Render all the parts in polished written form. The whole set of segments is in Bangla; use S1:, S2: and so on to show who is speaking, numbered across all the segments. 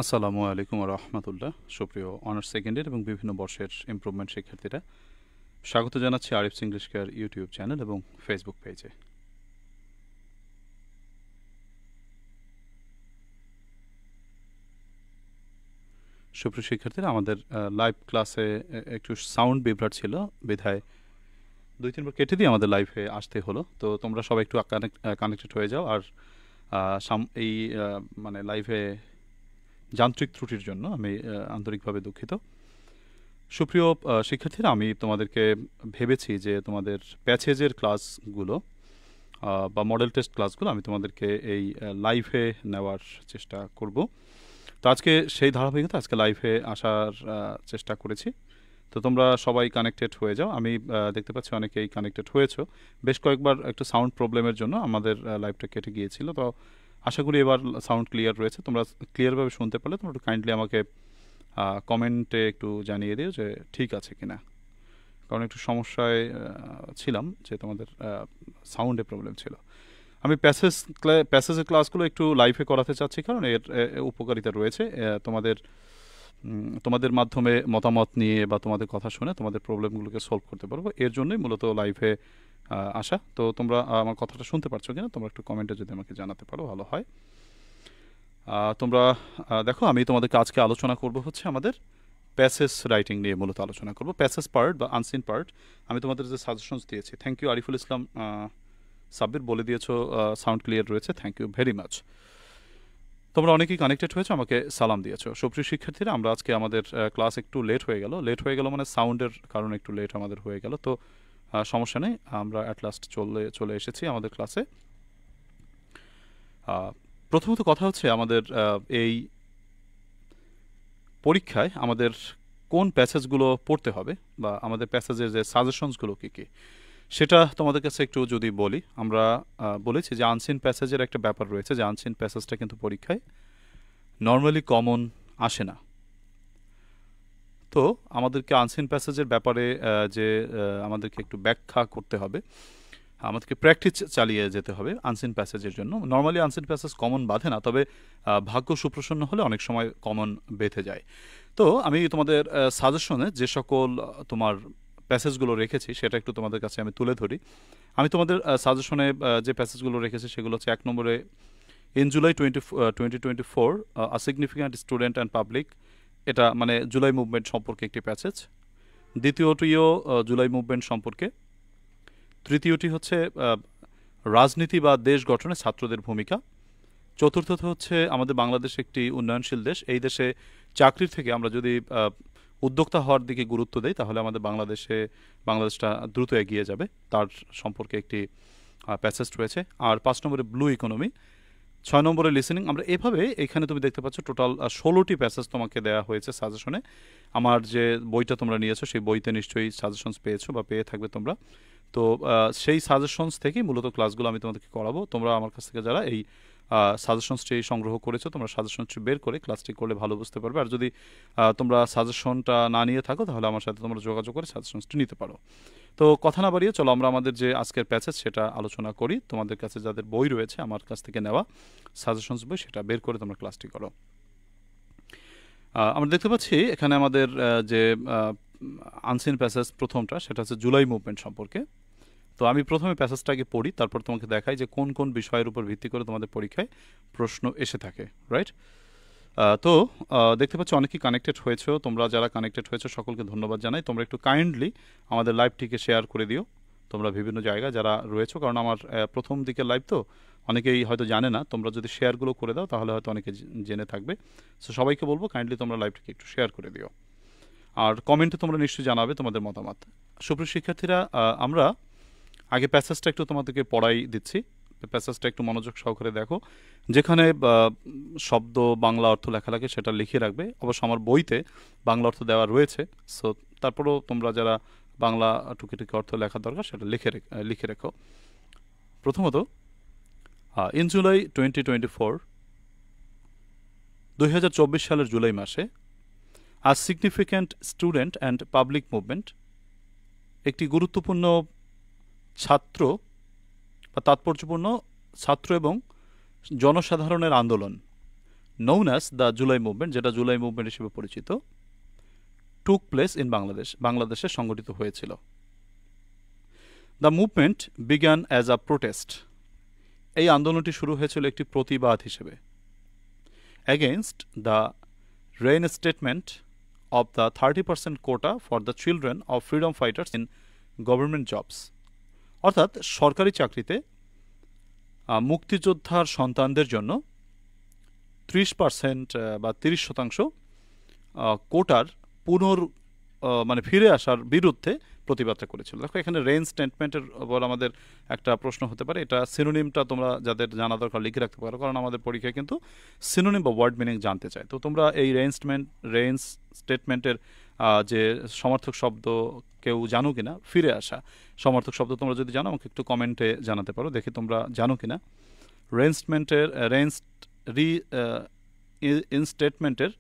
S1: আসসালামু আলাইকুম রহমতুল্লাহ। সুপ্রিয় অনার্স সেকেন্ডের এবং বিভিন্ন বর্ষের ইমপ্রুভমেন্ট শিক্ষার্থীরা, স্বাগত জানাচ্ছি Arif's English care YouTube channel এবং ফেসবুক পেজে। সুপ্রিয় শিক্ষার্থীরা, আমাদের লাইভ ক্লাসে একটু সাউন্ড বিভ্রাট ছিল, বিধায় 2-3 বার কেটে দিয়ে আমাদের লাইভে আসতে হলো। তো তোমরা সবাই একটু কানেক্টেড হয়ে যাও। আর এই মানে লাইভে যান্ত্রিক ত্রুটির জন্য আমি আন্তরিকভাবে দুঃখিত। সুপ্রিয় শিক্ষার্থীরা, আমি তোমাদেরকে ভেবেছি যে তোমাদের প্যাচেজের ক্লাসগুলো বা মডেল টেস্ট ক্লাসগুলো আমি তোমাদেরকে এই লাইভে নেওয়ার চেষ্টা করব। তো আজকে সেই ধারাবাহিকতা আজকে লাইভে আসার চেষ্টা করেছি। তো তোমরা সবাই কানেক্টেড হয়ে যাও। আমি দেখতে পাচ্ছি অনেকেই কানেক্টেড হয়েছো। বেশ কয়েকবার একটু সাউন্ড প্রবলেমের জন্য আমাদের লাইভটা কেটে গিয়েছিল। তো আশা করি এবার সাউন্ড ক্লিয়ার রয়েছে। তোমরা ক্লিয়ারভাবে শুনতে পারলে তোমরা একটু কাইন্ডলি আমাকে কমেন্টে একটু জানিয়ে দিও যে ঠিক আছে কিনা, কারণ একটু সমস্যায় ছিলাম যে তোমাদের সাউন্ডে প্রবলেম ছিল। আমি প্যাসেজের ক্লাসগুলো একটু লাইভে করাতে চাচ্ছি, কারণ এর উপকারিতা রয়েছে। তোমাদের মাধ্যমে মতামত নিয়ে বা তোমাদের কথা শুনে তোমাদের প্রবলেমগুলোকে সলভ করতে পারবো, এর জন্যই মূলত লাইভে আসা। তো তোমরা আমার কথাটা শুনতে পারছো কিনা তোমরা একটু কমেন্টে যদি আমাকে জানাতে পারো ভালো হয়। তোমরা দেখো, আমি তোমাদেরকে আজকে আলোচনা করব হচ্ছে আমাদের প্যাসেজ রাইটিং নিয়ে মূলত আলোচনা করব। প্যাসেজ পার্ট বা আনসিন পার্ট আমি তোমাদের যে সাজেশনস দিয়েছি, থ্যাংক ইউ আরিফুল ইসলাম সাব্বির, বলে দিয়েছো সাউন্ড ক্লিয়ার রয়েছে, থ্যাংক ইউ ভেরি মাচ। তোমরা অনেকেই কানেক্টেড হয়েছো, আমাকে সালাম দিয়েছো। সুপ্রিয় শিক্ষার্থীরা, আমরা আজকে আমাদের ক্লাস একটু লেট হয়ে গেল মানে সাউন্ডের কারণে একটু লেট আমাদের হয়ে গেল। তো সমস্যা নেই, আমরা অ্যাট লাস্ট চলে এসেছি আমাদের ক্লাসে। প্রথমত কথা হচ্ছে আমাদের এই পরীক্ষায় আমাদের কোন প্যাসেজগুলো পড়তে হবে বা আমাদের প্যাসেজের যে সাজেশনসগুলো কী কী, সেটা তোমাদের কাছে একটু যদি বলি। আমরা বলেছি যে আনসিন প্যাসেজের একটা ব্যাপার রয়েছে, যে আনসিন প্যাসেজটা কিন্তু পরীক্ষায় নর্মালি কমন আসে না। তো আমাদেরকে আনসিন প্যাসেজের ব্যাপারে যে আমাদেরকে একটু ব্যাখ্যা করতে হবে, আমাদেরকে প্র্যাকটিস চালিয়ে যেতে হবে আনসিন প্যাসেজের জন্য। নর্মালি আনসিন প্যাসেজ কমন বাঁধে না, তবে ভাগ্য সুপ্রসন্ন হলে অনেক সময় কমন বেঁধে যায়। তো আমি তোমাদের সাজেশনে যে সকল তোমার প্যাসেজগুলো রেখেছি সেটা একটু তোমাদের কাছে আমি তুলে ধরি। আমি তোমাদের সাজেশনে যে প্যাসেজগুলো রেখেছি সেগুলো হচ্ছে: 1 নম্বরে, in July 2024 a significant student and public, এটা মানে জুলাই মুভমেন্ট সম্পর্কে একটি প্যাসেজ। দ্বিতীয়টিও জুলাই মুভমেন্ট সম্পর্কে। তৃতীয়টি হচ্ছে রাজনীতি বা দেশ গঠনে ছাত্রদের ভূমিকা। চতুর্থত হচ্ছে আমাদের বাংলাদেশ একটি উন্নয়নশীল দেশ, এই দেশে চাকরির থেকে আমরা যদি উদ্যোক্তা হওয়ার দিকে গুরুত্ব দেই তাহলে আমাদের বাংলাদেশটা দ্রুত এগিয়ে যাবে, তার সম্পর্কে একটি প্যাসেজ রয়েছে। আর 5 নম্বরে ব্লু ইকোনমি। 6 নম্বরে লিসেনিং। আমরা এভাবে, এখানে তুমি দেখতে পাচ্ছ টোটাল 16টি প্যাসেজ তোমাকে দেওয়া হয়েছে সাজেশনে। আমার যে বইটা তোমরা নিয়েছো সেই বইতে নিশ্চয়ই সাজেশনস পেয়েছো বা পেয়ে থাকবে তোমরা। তো সেই সাজেশনস থেকেই মূলত ক্লাসগুলো আমি তোমাদেরকে করাবো। তোমরা আমার কাছ থেকে যারা এই সাজেশনসটি সংগ্রহ করেছো, তোমরা সাজেশনসটি বের করে ক্লাসটি করলে ভালো বুঝতে পারবে। আর যদি তোমরা সাজেশনটা না নিয়ে থাকো তাহলে আমার সাথে তোমরা যোগাযোগ করে সাজেশনসটি নিতে পারো। তো কথা না বাড়িয়ে চলো আমরা আমাদের যে আজকের প্যাসেজ সেটা আলোচনা করি। তোমাদের কাছে যাদের বই রয়েছে আমার কাছ থেকে নেওয়া সাজেশনস বই, সেটা বের করে তোমরা ক্লাসটি করো। আমরা দেখতে পাচ্ছি এখানে আমাদের যে আনসিন প্যাসেজ প্রথমটা, সেটা হচ্ছে জুলাই মুভমেন্ট সম্পর্কে। তো আমি প্রথমে প্যাসেজটাকে পড়ি, তারপর তোমাকে দেখাই যে কোন কোন বিষয়ের উপর ভিত্তি করে তোমাদের পরীক্ষায় প্রশ্ন এসে থাকে, রাইট? তো দেখতে পাচ্ছি অনেকেই কানেক্টেড হয়েছো। তোমরা যারা কানেক্টেড হয়েছো সকলকে ধন্যবাদ জানাই। তোমরা একটু কাইন্ডলি আমাদের লাইভটিকে শেয়ার করে দিও তোমরা বিভিন্ন জায়গায় যারা রয়েছো, কারণ আমার প্রথম দিকের লাইভ তো অনেকেই হয়তো জানে না। তোমরা যদি শেয়ারগুলো করে দাও তাহলে হয়তো অনেকে জেনে থাকবে। সো সবাইকে বলবো কাইন্ডলি তোমরা লাইভটিকে একটু শেয়ার করে দিও। আর কমেন্টে তোমরা নিশ্চয়ই জানাবে তোমাদের মতামত। সুপ্রিয় শিক্ষার্থীরা, আমরা আগে প্যাসেজটা একটু তোমাদেরকে পড়াই দিচ্ছি। প্যাসেজটা একটু মনোযোগ সহকারে দেখো। যেখানে শব্দ বাংলা অর্থ লেখা লাগে সেটা লিখে রাখবে। অবশ্য আমার বইতে বাংলা অর্থ দেওয়া রয়েছে, সো তারপরেও তোমরা যারা বাংলা টুকিটুকি অর্থ লেখার দরকার সেটা লিখে রেখো। প্রথমত, ইন জুলাই 2024, 2024 সালের জুলাই মাসে, আ significant student and public movement, একটি গুরুত্বপূর্ণ ছাত্র বা তাৎপর্যপূর্ণ ছাত্র এবং জনসাধারণের আন্দোলন, known as the July movement, যেটা জুলাই মুভমেন্ট হিসেবে পরিচিত, টুক প্লেস ইন বাংলাদেশ, বাংলাদেশে সংগঠিত হয়েছিল। The movement began as a protest, এই আন্দোলনটি শুরু হয়েছিল একটি প্রতিবাদ হিসেবে, against the reinstatement of the 30% quota for the children of freedom fighters in government jobs, অর্থাৎ সরকারি চাকরিতে মুক্তিযোদ্ধার সন্তানদের জন্য 30% বা 30% কোটার মানে ফিরে আসার বিরুদ্ধে প্রতিবাদটা করেছিল। দেখো এখানে রেইন স্টেটমেন্টের উপর আমাদের একটা প্রশ্ন হতে পারে, এটা সিনোনিমটা তোমরা যাদের জানা দরকার লিখে রাখতে পারো, কারণ আমাদের পরীক্ষায় কিন্তু সিনোনিম বা ওয়ার্ড মিনিং জানতে চায়। তো তোমরা এই রেইন স্টেটমেন্টের যে সমার্থক শব্দ কেউ জানো কিনা, ফিরে আসা সমার্থক শব্দ তোমরা যদি জানো আমাকে একটু কমেন্টে জানাতে পারো, দেখি তোমরা জানো কিনা। ইনস্টেটমেন্টের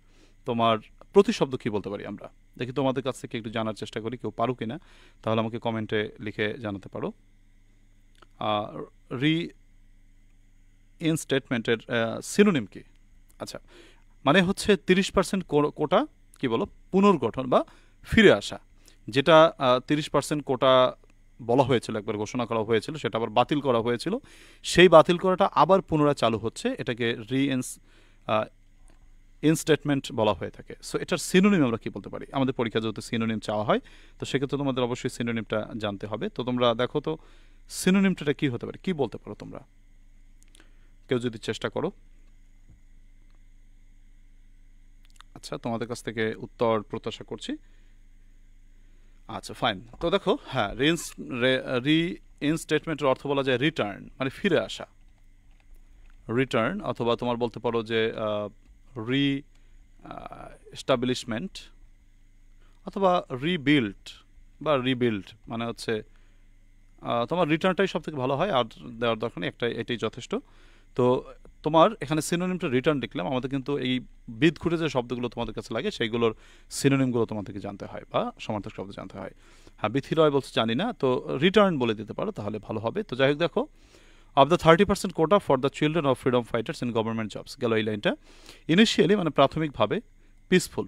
S1: তোমার প্রতিশব্দ কি বলতে পারি আমরা, দেখি তোমাদের কাছ থেকে একটু জানার চেষ্টা করি, কেউ পারো কিনা, তাহলে আমাকে কমেন্টে লিখে জানাতে পারো। ইনস্টেটমেন্টের সিনোনিম কি? আচ্ছা, মানে হচ্ছে 30% কোটা কি বলো, পুনর্গঠন বা ফিরে আসা, যেটা 30% কোটা বলা হয়েছিল, একবার ঘোষণা করা হয়েছিল, সেটা আবার বাতিল করা হয়েছিল, সেই বাতিল করাটা আবার পুনরায় চালু হচ্ছে, এটাকে ইনস্টেটমেন্ট বলা হয়ে থাকে। সো এটার সিনোনিম আমরা কি বলতে পারি? আমাদের পরীক্ষা যেহেতু সিনোনিম চাওয়া হয়, তো সেক্ষেত্রে তোমাদের অবশ্যই সিনোনিমটা জানতে হবে। তো তোমরা দেখো তো সিনোনিমটা কি হতে পারে, কি বলতে পারো তোমরা, কেউ যদি চেষ্টা করো। আচ্ছা, তোমাদের কাছ থেকে উত্তর প্রত্যাশা করছি। আচ্ছা ফাইন, তো দেখো হ্যাঁ, রিইনস্টেটমেন্টের অর্থ বলা যায় রিটার্ন, মানে ফিরে আসা, রিটার্ন, অথবা তোমার বলতে পারো যে এস্টাবলিশমেন্ট, অথবা রিবিল্ড, মানে হচ্ছে তোমার রিটার্নটাই সব থেকে ভালো হয়, আর দেওয়ার দরকার নেই, এটাই যথেষ্ট। তো তোমার এখানে সিনোনিমটা রিটার্ন লিখলাম, আমাদের কিন্তু এই বিদ ঘুরে যে শব্দগুলো তোমাদের কাছে লাগে সেইগুলোর সিনোনিমগুলো তোমাদেরকে জানতে হয় বা সমার্থক শব্দ জানতে হয়। হ্যাঁ, বিথি রয় বলছে জানি না, তো রিটার্ন বলে দিতে পারো তাহলে ভালো হবে। তো যাই হোক, দেখো of the 30% quota for the children of freedom fighters in government jobs, গেল এই লাইনটা। ইনিশিয়ালি মানে প্রাথমিকভাবে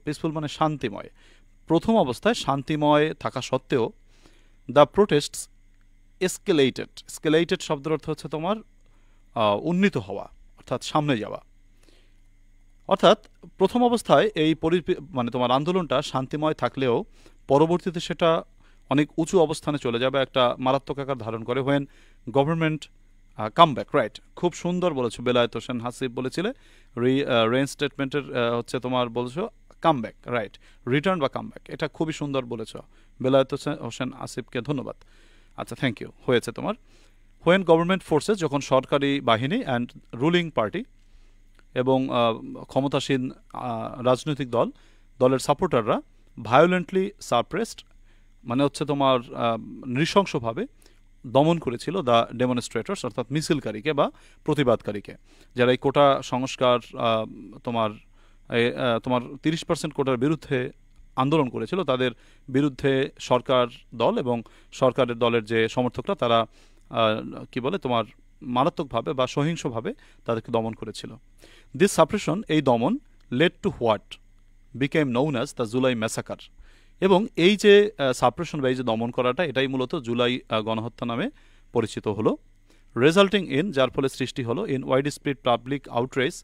S1: পিসফুল মানে শান্তিময়, প্রথম অবস্থায় শান্তিময় থাকা সত্ত্বেও দ্য প্রোটেস্টস এসকেলেটেড শব্দের অর্থ হচ্ছে তোমার উন্নীত হওয়া, অর্থাৎ সামনে যাওয়া, অর্থাৎ প্রথম অবস্থায় এই মানে তোমার আন্দোলনটা শান্তিময় থাকলেও পরবর্তীতে সেটা অনেক উঁচু অবস্থানে চলে যাবে, একটা মারাত্মক আকার ধারণ করে হোয়েন গভর্নমেন্ট কামব্যাক, রাইট, খুব সুন্দর বলেছো বেলায়েত হোসেন হাসিব বলেছিলে, রিইনস্টেটমেন্টের হচ্ছে তোমার বলেছো কামব্যাক, রাইট, রিটার্ন বা কামব্যাক, এটা খুবই সুন্দর বলেছো বেলায়েত হোসেন আসিফকে ধন্যবাদ। আচ্ছা, থ্যাংক ইউ, হয়েছে তোমার। হোয়েন গভর্নমেন্ট ফোর্সেস, যখন সরকারি বাহিনী অ্যান্ড রুলিং পার্টি এবং ক্ষমতাসীন রাজনৈতিক দলের সাপোর্টাররা ভায়োলেন্টলি সাপ্রেসড, মানে হচ্ছে তোমার নৃশংসভাবে দমন করেছিল দ্য ডেমনস্ট্রেটর্স, অর্থাৎ মিছিলকারীকে বা প্রতিবাদকারীকে, যারা এই কোটা সংস্কার তোমার 30% কোটার বিরুদ্ধে আন্দোলন করেছিল, তাদের বিরুদ্ধে সরকার দল এবং সরকারের দলের যে সমর্থকরা তারা কি বলে তোমার মারাত্মকভাবে বা সহিংসভাবে তাদেরকে দমন করেছিল। দিস সাপ্রেশন, এই দমন, led to what became known as the July massacre, এবং এই যে সাপ্রেশন বা এই যে দমন করাটা, এটাই মূলত জুলাই গণহত্যা নামে পরিচিত হলো। রেজাল্টিং ইন, যার ফলে সৃষ্টি হলো, ইন ওয়াইড স্প্রিড পাবলিক আউটরেজ,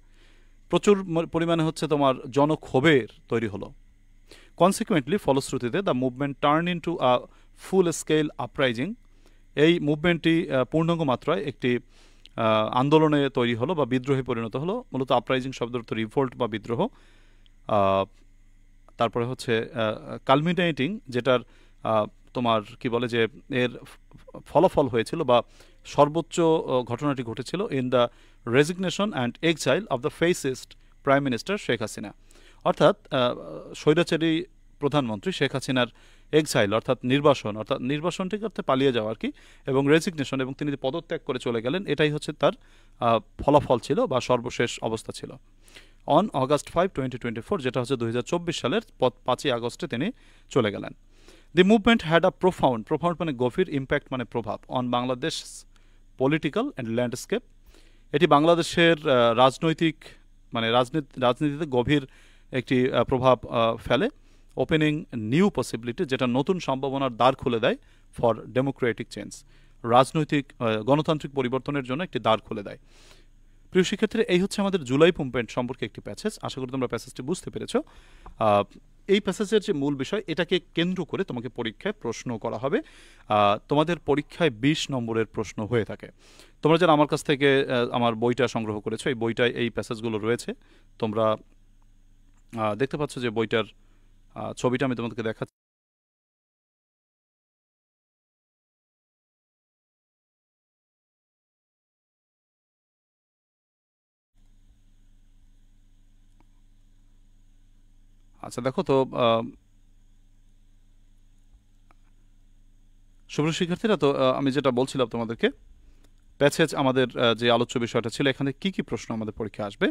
S1: প্রচুর পরিমাণে হচ্ছে তোমার জনক্ষোভের তৈরি হলো। কনসিকুয়েন্টলি, ফলশ্রুতিতে the movement turn in to a full scale uprising, এই মুভমেন্টটি পূর্ণাঙ্গ মাত্রায় একটি আন্দোলনে তৈরি হলো বা বিদ্রোহে পরিণত হলো। মূলত আপরাইজিং শব্দের অর্থ রিভোল্ট বা বিদ্রোহ। তারপরে হচ্ছে কালমিনেটিং, যেটার তোমার কি বলে যে এর ফলাফল হয়েছিল বা সর্বোচ্চ ঘটনাটি ঘটেছিল in the resignation and exile of the fascist prime minister Sheikh Hasina, অর্থাৎ স্বৈরাচারী প্রধানমন্ত্রী শেখ হাসিনার এক্সাইল, অর্থাৎ নির্বাসনটিকে অর্থাৎ পালিয়ে যাওয়া আর কি, এবং রেজিগনেশন, এবং তিনি পদত্যাগ করে চলে গেলেন, এটাই হচ্ছে তার ফলাফল ছিল বা সর্বশেষ অবস্থা ছিল। অন August 5, 2024, যেটা হচ্ছে 2024 সালের 5ই আগস্টে তিনি চলে গেলেন। দি মুভমেন্ট হ্যাড আ প্রোফাউন্ড মানে গভীর, ইম্প্যাক্ট মানে প্রভাব, on Bangladesh political and landscape, এটি বাংলাদেশের রাজনৈতিক মানে রাজনীতিতে গভীর একটি প্রভাব ফেলে, ওপেনিং নিউ পসিবিলিটি, যেটা নতুন সম্ভাবনার দ্বার খুলে দেয় ফর ডেমোক্রেটিক চেঞ্জ, রাজনৈতিক গণতান্ত্রিক পরিবর্তনের জন্য একটি দ্বার খুলে দেয়। প্রিয় শিক্ষার্থীরা, এই হচ্ছে আমাদের জুলাই মুভমেন্ট সম্পর্কে একটি প্যাসেজ। আশা করি তোমরা প্যাসেজটি বুঝতে পেরেছ। এই প্যাসেজের যে মূল বিষয়, এটাকে কেন্দ্র করে তোমাকে পরীক্ষায় প্রশ্ন করা হবে। তোমাদের পরীক্ষায় 20 নম্বরের প্রশ্ন হয়ে থাকে। তোমরা যারা আমার কাছ থেকে আমার বইটা সংগ্রহ করেছো, এই বইটায় এই প্যাসেজগুলো রয়েছে। তোমরা দেখতে পাচ্ছ যে বইটার ছবিটা আমি তোমাদেরকে দেখাচ্ছি। আচ্ছা দেখো তো, সুপ্রিয় শিক্ষার্থীরা, তো আমি যেটা বলছিলাম তোমাদেরকে, প্যাসেজ আমাদের যে আলোচ্য বিষয়টা ছিল, এখানে কি কি প্রশ্ন আমাদের পরীক্ষা আসবে।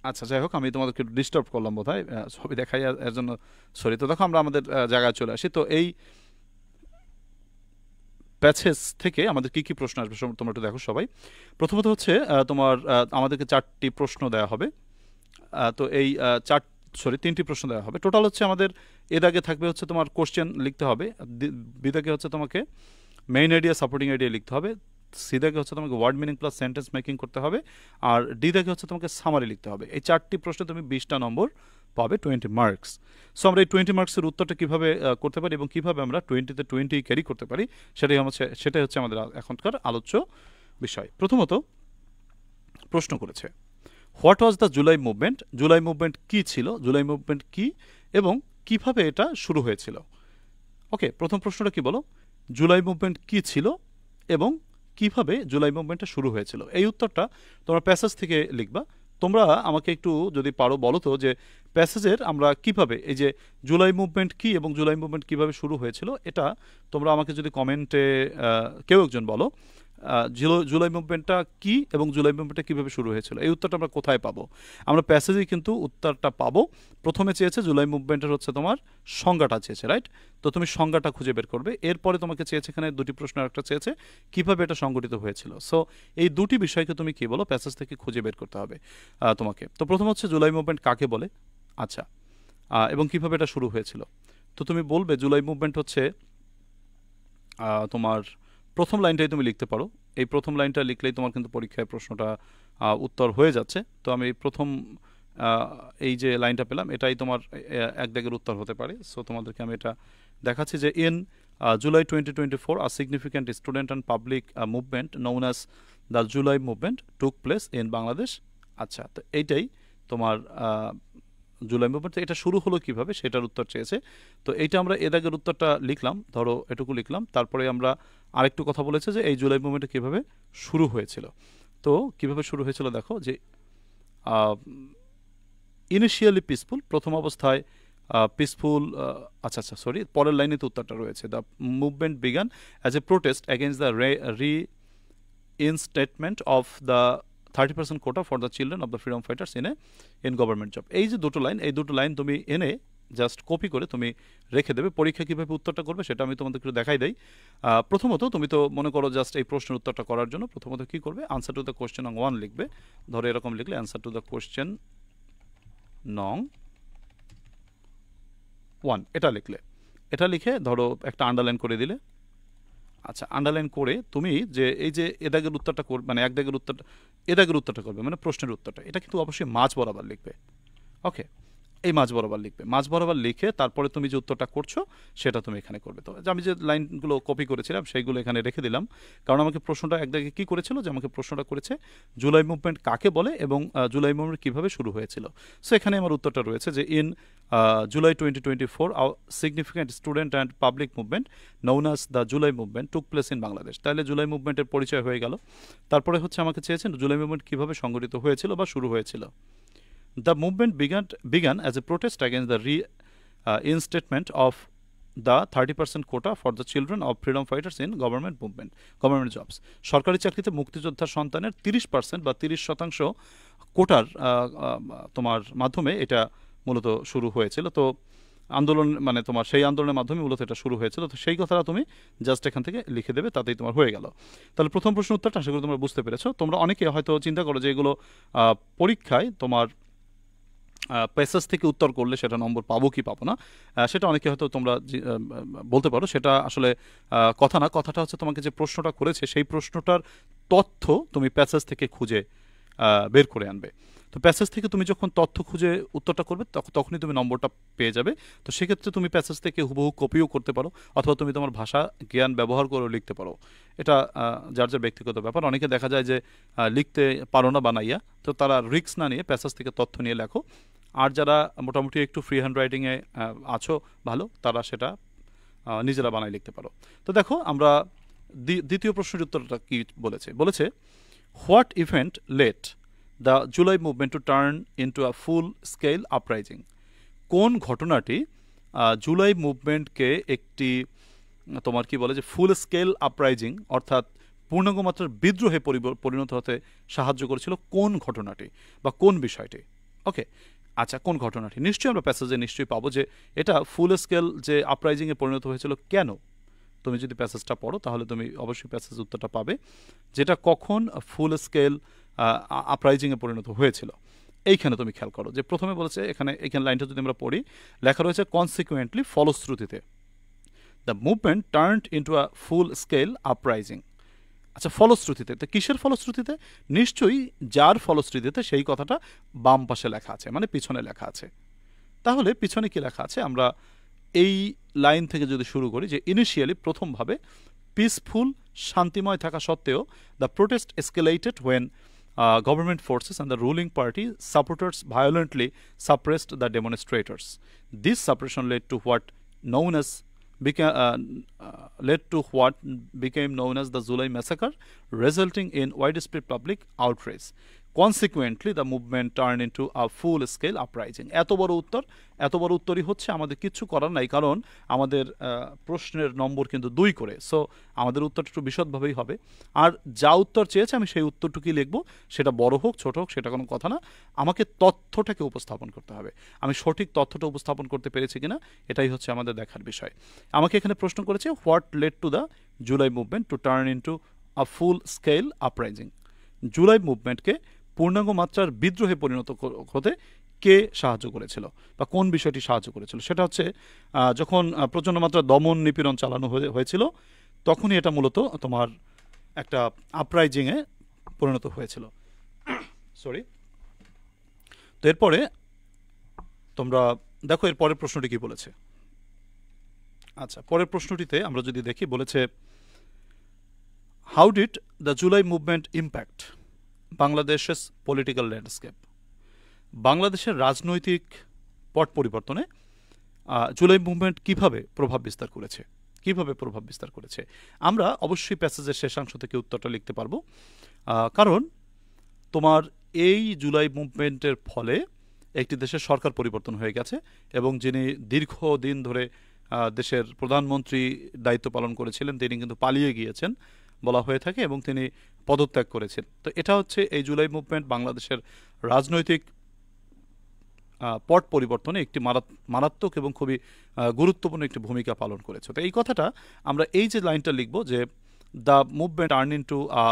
S1: আচ্ছা যাই হোক, আমি তোমাদেরকে ডিস্টার্ব করলাম বোধহয়, ছবি দেখাই এর জন্য সরি। তো দেখো, আমরা আমাদের জায়গায় চলে আসি। তো এই প্যাসেজ থেকে আমাদের কি কি প্রশ্ন আসবে তোমরা একটু দেখো সবাই। প্রথমত হচ্ছে তোমার আমাদেরকে 4টি প্রশ্ন দেওয়া হবে। তো এই 3টি প্রশ্ন দেওয়া হবে। টোটাল হচ্ছে আমাদের এর আগে থাকবে হচ্ছে তোমার কোশ্চেন লিখতে হবে, বিদাগে হচ্ছে তোমাকে মেইন আইডিয়া সাপোর্টিং আইডিয়া লিখতে হবে, সিদাকে হচ্ছে তোমাকে word meaning plus sentence making করতে হবে, আর ডিদাকে হচ্ছে তোমাকে সামারি লিখতে হবে। এই 4টি প্রশ্নে তুমি 20টা নম্বর পাবে, 20 মার্কস। সো আমরা এই 20 মার্কসের উত্তরটা কীভাবে করতে পারি এবং কীভাবে আমরা 20-তে 20 ক্যারি করতে পারি, সেটাই হচ্ছে আমাদের এখনকার আলোচ্য বিষয়। প্রথমত প্রশ্ন করেছে, what was the July movement? July movement কী ছিল, জুলাই মুভমেন্ট কী এবং কিভাবে এটা শুরু হয়েছিল। ওকে, প্রথম প্রশ্নটা কি বলো, জুলাই মুভমেন্ট কী ছিল এবং কিভাবে জুলাই মুভমেন্টটা শুরু হয়েছিল। এই উত্তরটা তোমরা প্যাসেজ থেকে লিখবা। তোমরা আমাকে একটু যদি পারো বলো তো যে প্যাসেজের আমরা কিভাবে, এই যে জুলাই মুভমেন্ট কী এবং জুলাই মুভমেন্ট কিভাবে শুরু হয়েছিল, এটা তোমরা আমাকে যদি কমেন্টে কেউ একজন বলো, জুলাই মুভমেন্টটা কি এবং জুলাই মুভমেন্টটা কীভাবে শুরু হয়েছিল, এই উত্তরটা আমরা কোথায় পাবো। আমরা প্যাসেজেই কিন্তু উত্তরটা পাবো। প্রথমে চেয়েছে জুলাই মুভমেন্টের হচ্ছে তোমার সংজ্ঞাটা চেয়েছে, রাইট? তো তুমি সংজ্ঞাটা খুঁজে বের করবে। এরপরে তোমাকে চেয়েছে এখানে 2টি প্রশ্ন, একটা চেয়েছে কিভাবে এটা সংগঠিত হয়েছিল। সো এই 2টি বিষয়কে তুমি কি বলো, প্যাসেজ থেকে খুঁজে বের করতে হবে তোমাকে। তো প্রথম হচ্ছে জুলাই মুভমেন্ট কাকে বলে, আচ্ছা, এবং কিভাবে এটা শুরু হয়েছিল। তো তুমি বলবে জুলাই মুভমেন্ট হচ্ছে তোমার প্রথম লাইনটাই তুমি লিখতে পারো। এই প্রথম লাইনটা লিখলেই তোমার কিন্তু পরীক্ষায় প্রশ্নটা উত্তর হয়ে যাচ্ছে। তো আমি প্রথম এই যে লাইনটা পেলাম, এটাই তোমার এক দাগের উত্তর হতে পারে। সো তোমাদেরকে আমি এটা দেখাচ্ছি যে in July 2024 a significant student and public movement known as the July movement took place in Bangladesh। আচ্ছা, তো এইটাই তোমার জুলাই মুভমেন্ট। এটা শুরু হলো কিভাবে সেটার উত্তর চেয়েছে। তো এইটা আমরা এ দাগের উত্তরটা লিখলাম, ধরো এটুকু লিখলাম। তারপরে আমরা আরেকটু কথা বলেছে যে এই জুলাই মুভমেন্টটা কিভাবে শুরু হয়েছিল। তো কিভাবে শুরু হয়েছিল দেখো, যে ইনিশিয়ালি পিসফুল, প্রথম অবস্থায় পিসফুল। আচ্ছা সরি, পরের লাইনে তো উত্তরটা রয়েছে, the movement began as a protest against the reinstatement of the 30% quota for the children of the freedom fighters in government job. এই যে দুটো লাইন, এই দুটো লাইন তুমি এনে জাস্ট কপি করে তুমি রেখে দেবে। পরীক্ষা কীভাবে উত্তরটা করবে সেটা আমি তোমাদের একটু দেখাই দেই। প্রথমত তুমি তো মনে করো জাস্ট এই প্রশ্নের উত্তরটা করার জন্য প্রথমত কী করবে, আনসার টু দ্য কোয়েশ্চেন নং 1 লিখবে। ধরো এরকম লিখলে অ্যান্সার টু দ্য কোয়েশ্চেন নং 1, এটা লিখলে, এটা লিখে ধরো একটা আন্ডারলাইন করে দিলে। আচ্ছা, আন্ডারলাইন করে তুমি যে এই যে এদাগের উত্তরটা করবে, মানে এক দাগের উত্তরটা এদাগের উত্তরটা করবে, মানে প্রশ্নের উত্তরটা, এটা কিন্তু অবশ্যই মাঝ বরাবর লিখবে। ওকে, এই মাঝ বরাবর লিখবে। মাঝ বরাবর লিখে তারপরে তুমি যে উত্তরটা করছো সেটা তুমি এখানে করবে। তো আমি যে লাইনগুলো কপি করেছিলাম সেইগুলো এখানে রেখে দিলাম, কারণ আমাকে প্রশ্নটা একদিকে কী করেছিল, যে আমাকে প্রশ্নটা করেছে জুলাই মুভমেন্ট কাকে বলে এবং জুলাই মুভমেন্ট কীভাবে শুরু হয়েছিল। সো এখানে আমার উত্তরটা রয়েছে যে in July 2024 a significant student and public movement known as the July movement took place in Bangladesh। তাহলে জুলাই মুভমেন্টের পরিচয় হয়ে গেল। তারপরে হচ্ছে আমাকে চেয়েছেন জুলাই মুভমেন্ট কীভাবে সংগঠিত হয়েছিল বা শুরু হয়েছিল। The movement began as a protest against the reinstatement of the 30% quota for the children of freedom fighters in government jobs। সরকারি চাকরিতে মুক্তিযোদ্ধার সন্তানের 30% বা 30% কোটার তোমার মাধ্যমে এটা মূলত শুরু হয়েছিল। তো আন্দোলন মানে তোমার সেই আন্দোলনের মাধ্যমে মূলত এটা শুরু হয়েছিল। তো সেই কথাটা তুমি জাস্ট এখান থেকে লিখে দেবে, তাতেই তোমার হয়ে গেল। তাহলে প্রথম প্রশ্ন উত্তরটা আশা করি তোমরা বুঝতে পেরেছো। তোমরা অনেকে হয়তো চিন্তা করো যে এগুলো পরীক্ষায় তোমার প্যাসেজ থেকে উত্তর করলে সেটা নম্বর পাবো কি পাবো না, সেটা অনেকে হয়তো তোমরা বলতে পারো। সেটা আসলে কথা না, কথাটা হচ্ছে তোমাকে যে প্রশ্নটা করেছে সেই প্রশ্নটার তথ্য তুমি প্যাসেজ থেকে খুঁজে বের করে আনবে। তো প্যাসেজ থেকে তুমি যখন তথ্য খুঁজে উত্তরটা করবে তখনই তুমি নম্বরটা পেয়ে যাবে। তো সেক্ষেত্রে তুমি প্যাসেজ থেকে হুবহু কপিও করতে পারো, অথবা তুমি তোমার ভাষা জ্ঞান ব্যবহার করে লিখতে পারো। এটা যার যার ব্যক্তিগত ব্যাপার। অনেকে দেখা যায় যে লিখতে পারো না বানাইয়া, তো তারা রিস্ক না নিয়ে প্যাসেজ থেকে তথ্য নিয়ে লেখো। আর যারা মোটামুটি একটু ফ্রি হ্যান্ড রাইটিংয়ে আছো ভালো, তারা সেটা নিজেরা বানাই লিখতে পারো। তো দেখো আমরা দ্বিতীয় প্রশ্নের উত্তরটা কি বলেছে। বলেছে what event let the July movement to turn into a full scale uprising. কোন ঘটনাটি জুলাই মুভমেন্টকে একটি তোমার কি বলে যে ফুল স্কেল আপরাইজিং অর্থাৎ পূর্ণাঙ্গ মাত্রার বিদ্রোহে পরিণত হতে সাহায্য করেছিল? কোন ঘটনাটি বা কোন বিষয়টি? ওকে, আচ্ছা, কোন ঘটনাটি? নিশ্চয়ই আমরা প্যাসেজে নিশ্চয়ই পাবো যে এটা ফুল স্কেল যে আপরাইজিংয়ে পরিণত হয়েছিল। কেন? তুমি যদি প্যাসেজটা পড়ো তাহলে তুমি অবশ্যই প্যাসেজ উত্তরটা পাবে, যেটা কখন ফুল স্কেল আপরাইজিংয়ে পরিণত হয়েছিল। এইখানে তুমি খেয়াল করো যে প্রথমে বলেছে, এখানে লাইনটা যদি আমরা পড়ি, লেখা রয়েছে কনসিকুয়েন্টলি, ফলশ্রুতিতে the movement turned into a full scale uprising. আচ্ছা, ফলশ্রুতিতে, তো কিসের ফলশ্রুতিতে? নিশ্চয়ই যার ফলশ্রুতিতে, সেই কথাটা বাম পাশে লেখা আছে, মানে পিছনে লেখা আছে। তাহলে পিছনে কি লেখা আছে? আমরা এই লাইন থেকে যদি শুরু করি যে ইনিশিয়ালি প্রথমভাবে পিসফুল, শান্তিময় থাকা সত্ত্বেও the protest escalated when government forces and the ruling party supporters violently suppressed the demonstrators. This suppression led to what known as led to what became known as the July massacre, resulting in widespread public outrage. Consequently, the movement turned into a full-scale uprising. এত বড় উত্তরই হচ্ছে, আমাদের কিচ্ছু করার নাই, কারণ আমাদের প্রশ্নের নম্বর কিন্তু 2 করে। সো আমাদের উত্তরটা একটু বিশদভাবেই হবে। আর যা উত্তর চেয়েছে আমি সেই উত্তরটুকুই লিখবো, সেটা বড় হোক ছোট হোক সেটা কোনো কথা না। আমাকে তথ্যটাকে উপস্থাপন করতে হবে, আমি সঠিক তথ্যটা উপস্থাপন করতে পেরেছি কিনা, এটাই হচ্ছে আমাদের দেখার বিষয়। আমাকে এখানে প্রশ্ন করেছে what led to the July movement to turn into a full scale uprising. July মুভমেন্টকে পূর্ণাঙ্গ মাত্রার বিদ্রোহে পরিণত হতে কে সাহায্য করেছিল বা কোন বিষয়টি সাহায্য করেছিল? সেটা হচ্ছে যখন প্রচণ্ড মাত্রা দমন নিপীড়ন চালানো হয়েছিল, তখনই এটা মূলত তোমার একটা আপরাইজিংয়ে পরিণত হয়েছিল। সরি। তো এরপরে তোমরা দেখো এর পরের প্রশ্নটি কি বলেছে। আচ্ছা, পরের প্রশ্নটিতে আমরা যদি দেখি, বলেছে how did the July movement impact বাংলাদেশের পলিটিক্যাল ল্যান্ডস্কেপ। বাংলাদেশের রাজনৈতিক পট পরিবর্তনে জুলাই মুভমেন্ট কিভাবে প্রভাব বিস্তার করেছে? আমরা অবশ্যই প্যাসেজের শেষাংশ থেকে উত্তরটা লিখতে পারবো, কারণ তোমার এই জুলাই মুভমেন্টের ফলে একটি দেশের সরকার পরিবর্তন হয়ে গেছে, এবং যিনি দীর্ঘদিন ধরে দেশের প্রধানমন্ত্রী দায়িত্ব পালন করেছিলেন তিনি কিন্তু পালিয়ে গিয়েছেন বলা হয়ে থাকে, এবং তিনি পদত্যাগ করেছেন। তো এটা হচ্ছে এই জুলাই মুভমেন্ট বাংলাদেশের রাজনৈতিক পট পরিবর্তনে একটি মারাত্মক এবং খুবই গুরুত্বপূর্ণ একটি ভূমিকা পালন করেছে। তো এই কথাটা আমরা এই যে লাইনটা লিখবো যে the movement turn into a